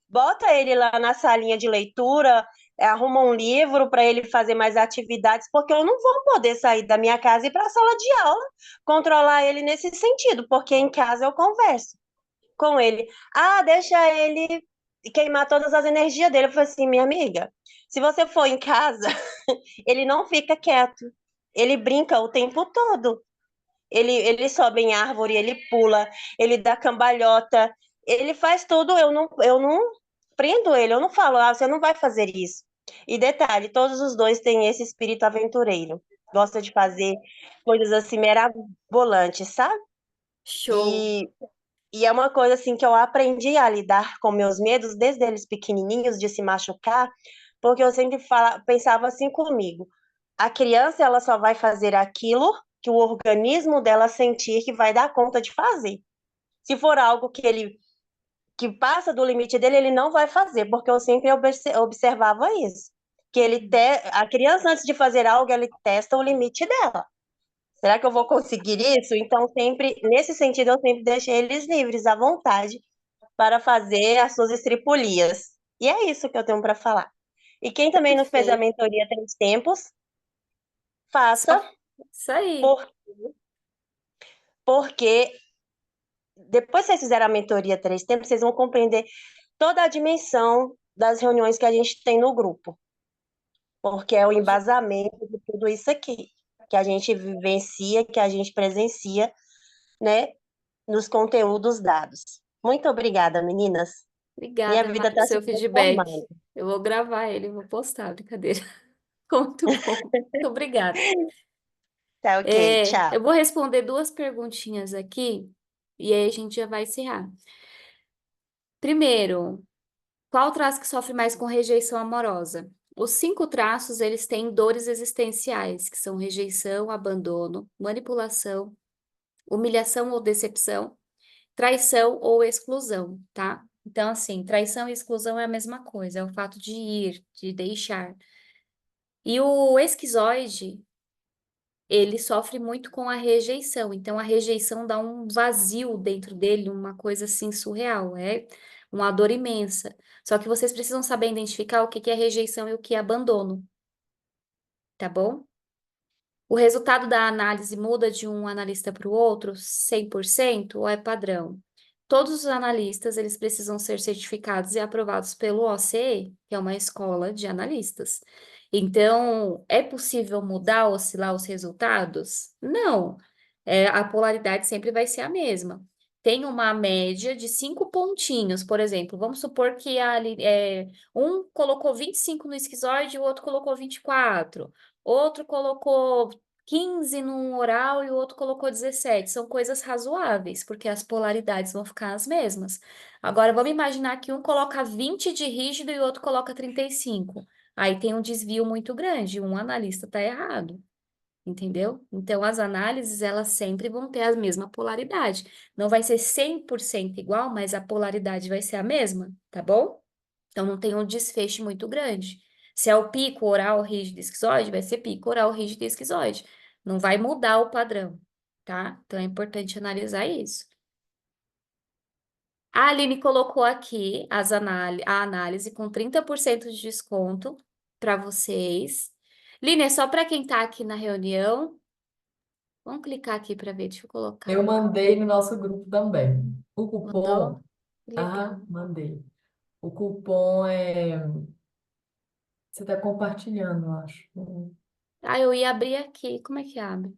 bota ele lá na salinha de leitura, arruma um livro para ele fazer mais atividades, porque eu não vou poder sair da minha casa e ir para a sala de aula, controlar ele nesse sentido, porque em casa eu converso com ele. Ah, deixa ele queimar todas as energias dele. Eu falei assim: minha amiga, se você for em casa, ele não fica quieto. Ele brinca o tempo todo. Ele sobe em árvore, ele pula, ele dá cambalhota, ele faz tudo. Eu não prendo ele, eu não falo, ah, você não vai fazer isso. E detalhe, todos os dois têm esse espírito aventureiro. Gosta de fazer coisas assim mirabolantes, sabe? Show. E, e é uma coisa assim que eu aprendi a lidar com meus medos desde eles pequenininhos de se machucar, porque eu sempre pensava assim comigo. A criança ela só vai fazer aquilo que o organismo dela sentir que vai dar conta de fazer. Se for algo que passa do limite dele, ele não vai fazer, porque eu sempre observava isso. Que a criança antes de fazer algo, ele testa o limite dela. Será que eu vou conseguir isso? Então, sempre, nesse sentido, eu sempre deixei eles livres, à vontade, para fazer as suas estripulias. E é isso que eu tenho para falar. E quem também não fez a Perfeito. mentoria Três Tempos, faça, Só isso aí. por- porque depois que vocês fizeram a mentoria Três Tempos, vocês vão compreender toda a dimensão das reuniões que a gente tem no grupo, porque é o Show de embasamento de tudo isso aqui, que a gente vivencia, que a gente presencia, né, nos conteúdos dados. Muito obrigada, meninas. Minha Obrigada, vida Mari, pelo está se seu feedback. transformando. Eu vou gravar ele, vou postar, brincadeira. Ficou muito bom. Muito obrigada. Tá ok, tchau. Eu vou responder duas perguntinhas aqui e aí a gente já vai encerrar. Primeiro, Qual o traço que sofre mais com rejeição amorosa? Os 5 traços, eles têm dores existenciais, que são rejeição, abandono, manipulação, humilhação ou decepção, traição ou exclusão, tá? Então, assim, traição e exclusão é a mesma coisa, é o fato de ir, de deixar. E o esquizoide, ele sofre muito com a rejeição. Então, a rejeição dá um vazio dentro dele, uma coisa assim surreal, é uma dor imensa. Só que vocês precisam saber identificar o que que é rejeição e o que é abandono, tá bom? O resultado da análise muda de um analista para o outro 100% ou é padrão? Todos os analistas, eles precisam ser certificados e aprovados pelo OCE, que é uma escola de analistas. Então, é possível mudar, oscilar os resultados? Não. A polaridade sempre vai ser a mesma. Tem uma média de 5 pontinhos, por exemplo. Vamos supor que um colocou 25 no esquizoide e o outro colocou 24. Outro colocou 15 num oral e o outro colocou 17. São coisas razoáveis, porque as polaridades vão ficar as mesmas. Agora, vamos imaginar que um coloca 20 de rígido e o outro coloca 35. Aí tem um desvio muito grande, um analista está errado, entendeu? Então, as análises, elas sempre vão ter a mesma polaridade. Não vai ser 100% igual, mas a polaridade vai ser a mesma, tá bom? Então, não tem um desfecho muito grande. Se é o pico oral rígido esquizoide, vai ser pico oral rígido esquizoide. Não vai mudar o padrão, tá? Então, é importante analisar isso. A Aline colocou aqui a análise com 30% de desconto para vocês. Aline, é só para quem está aqui na reunião. Vamos clicar aqui para ver, deixa eu colocar. Eu mandei no nosso grupo também. O cupom, Mandou? Legal. mandei. O cupom é. Você está compartilhando, eu acho. Ah, eu ia abrir aqui. Como é que abre?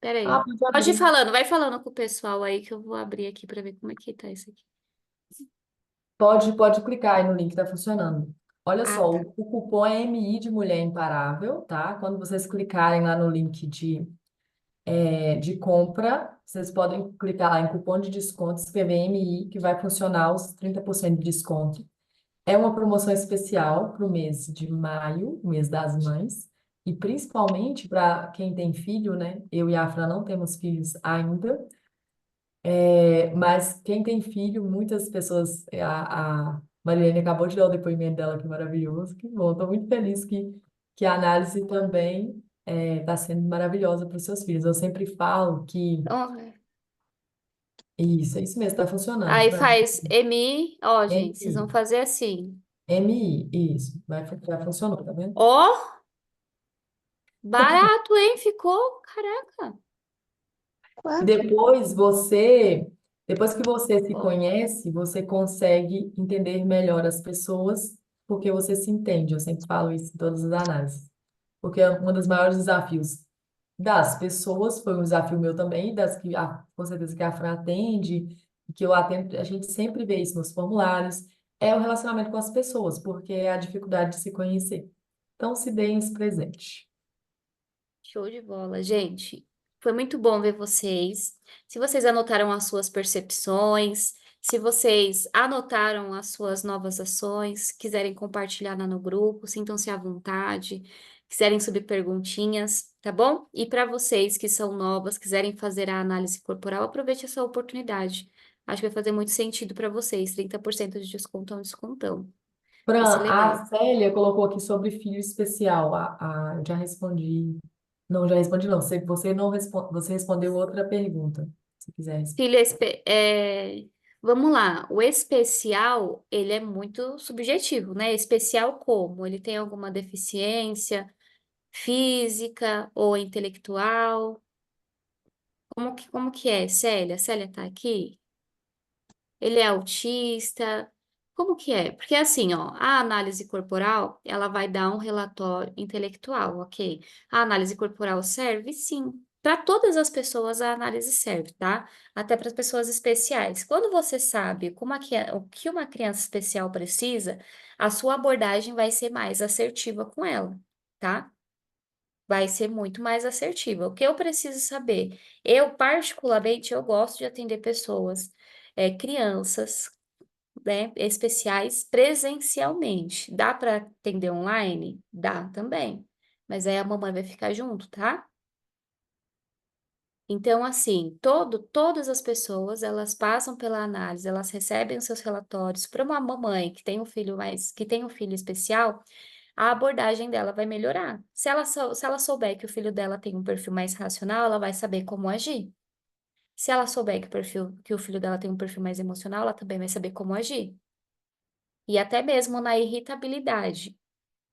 Peraí. Pode Pode ir abrir. falando, vai falando com o pessoal aí que eu vou abrir aqui para ver como é que tá isso aqui. Pode clicar aí no link, está funcionando. Olha Ah, só, tá. o cupom é MI de Mulher Imparável, tá? Quando vocês clicarem lá no link de compra, vocês podem clicar lá em cupom de desconto, escrever MI, que vai funcionar os 30% de desconto. É uma promoção especial para o mês de maio, o mês das mães, e principalmente para quem tem filho, né? Eu e a Fran não temos filhos ainda, mas quem tem filho, muitas pessoas, a Marilene acabou de dar o depoimento dela, que maravilhoso, que bom, estou muito feliz que a análise também está sendo maravilhosa para os seus filhos. Eu sempre falo que Então, isso, é isso mesmo, está funcionando, aí Fran. faz MI, ó, gente, vocês vão MI, fazer assim. MI, isso, já funcionou, tá vendo? Ó, barato, hein? Ficou, caraca. E Quanto? depois que você se Ó, conhece, você consegue entender melhor as pessoas, porque você se entende. Eu sempre falo isso em todas as análises. Porque um dos maiores desafios das pessoas, foi um desafio meu também, com certeza que a Fran atende, e que eu atendo, a gente sempre vê isso nos formulários, é o relacionamento com as pessoas, porque é a dificuldade de se conhecer. Então, se deem esse presente. show de bola, gente. Foi muito bom ver vocês. Se vocês anotaram as suas percepções, se vocês anotaram as suas novas ações, quiserem compartilhar lá no grupo, sintam-se à vontade, quiserem subir perguntinhas, tá bom? E para vocês que são novas, quiserem fazer a análise corporal, aproveite essa oportunidade. Acho que vai fazer muito sentido para vocês. 30% de desconto é um descontão. Vai ser Fran, a legal. Célia colocou aqui sobre filho especial. Eu já respondi. Não, já respondi não. Você não responde, você respondeu outra pergunta. Se quiser. Filho, vamos lá. O especial, ele é muito subjetivo, né? Especial como? Ele tem alguma deficiência física ou intelectual? Como que é? Célia? Célia tá aqui? Ele é autista? Como que é? Porque assim, ó, a análise corporal, ela vai dar um relatório intelectual, ok? A análise corporal serve, sim. Para todas as pessoas a análise serve, tá? Até para as pessoas especiais. Quando você sabe o que uma criança especial precisa, a sua abordagem vai ser mais assertiva com ela, tá? Vai ser muito mais assertiva. O que eu preciso saber? Eu, particularmente, eu gosto de atender pessoas, crianças, né, especiais presencialmente. Dá para atender online? Dá também. Mas aí a mamãe vai ficar junto, tá? Então, assim, todas as pessoas, elas passam pela análise, elas recebem os seus relatórios. Para uma mamãe que tem um filho que tem um filho especial, a abordagem dela vai melhorar. Se ela souber que o filho dela tem um perfil mais racional, ela vai saber como agir. Se ela souber que o filho dela tem um perfil mais emocional, ela também vai saber como agir. E até mesmo na irritabilidade,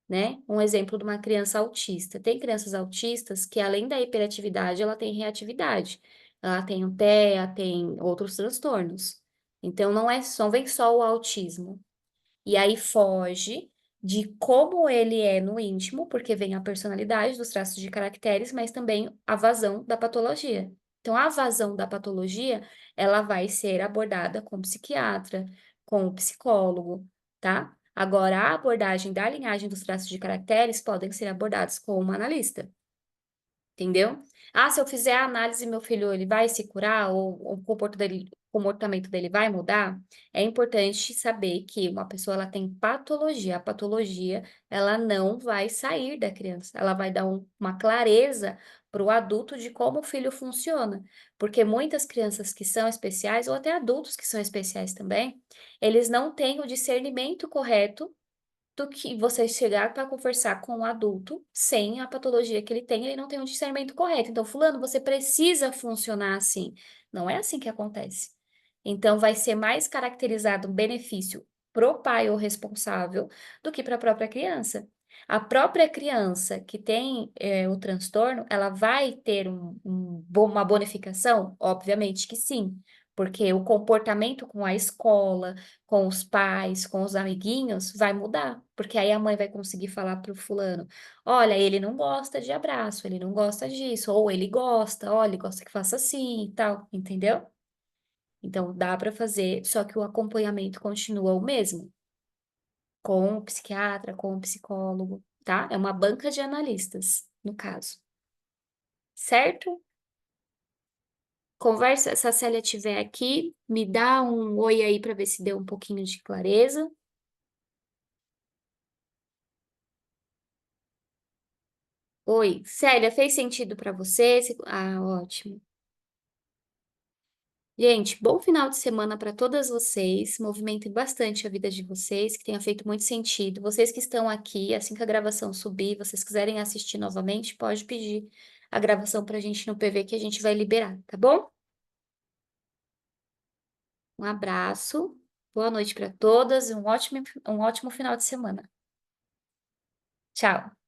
né? Um exemplo de uma criança autista. Tem crianças autistas que, além da hiperatividade, ela tem reatividade. Ela tem o TEA, tem outros transtornos. Então, não vem só o autismo. E aí foge de como ele é no íntimo, porque vem a personalidade dos traços de caracteres, mas também a vazão da patologia. Então, a vazão da patologia, ela vai ser abordada com o psiquiatra, com o psicólogo, tá? Agora, a abordagem da linhagem dos traços de caracteres podem ser abordados com uma analista. Entendeu? Ah, se eu fizer a análise, meu filho, ele vai se curar ou o comportamento dele vai mudar? É importante saber que uma pessoa, ela tem patologia. A patologia, ela não vai sair da criança. Ela vai dar uma clareza para o adulto de como o filho funciona. Porque muitas crianças que são especiais, ou até adultos que são especiais também, eles não têm o discernimento correto do que você chegar para conversar com um adulto sem a patologia que ele tem, ele não tem um discernimento correto. Então, fulano, você precisa funcionar assim. Não é assim que acontece. Então, vai ser mais caracterizado um benefício pro pai ou responsável do que para a própria criança. A própria criança que tem o transtorno, ela vai ter uma bonificação? Obviamente que sim, porque o comportamento com a escola, com os pais, com os amiguinhos, vai mudar. Porque aí a mãe vai conseguir falar para o fulano: olha, ele não gosta de abraço, ele não gosta disso, ou ele gosta, olha, ele gosta que faça assim e tal, entendeu? Então dá para fazer, só que o acompanhamento continua o mesmo, com o psiquiatra, com o psicólogo, tá? É uma banca de analistas, no caso. Certo? Conversa, se a Célia estiver aqui, me dá um oi aí para ver se deu um pouquinho de clareza. Oi, Célia, fez sentido para você? Ah, ótimo. Gente, bom final de semana para todas vocês. Movimentem bastante a vida de vocês, que tenha feito muito sentido. Vocês que estão aqui, assim que a gravação subir, vocês quiserem assistir novamente, pode pedir a gravação para a gente no PV que a gente vai liberar, tá bom? Um abraço, boa noite para todas e um ótimo final de semana. Tchau.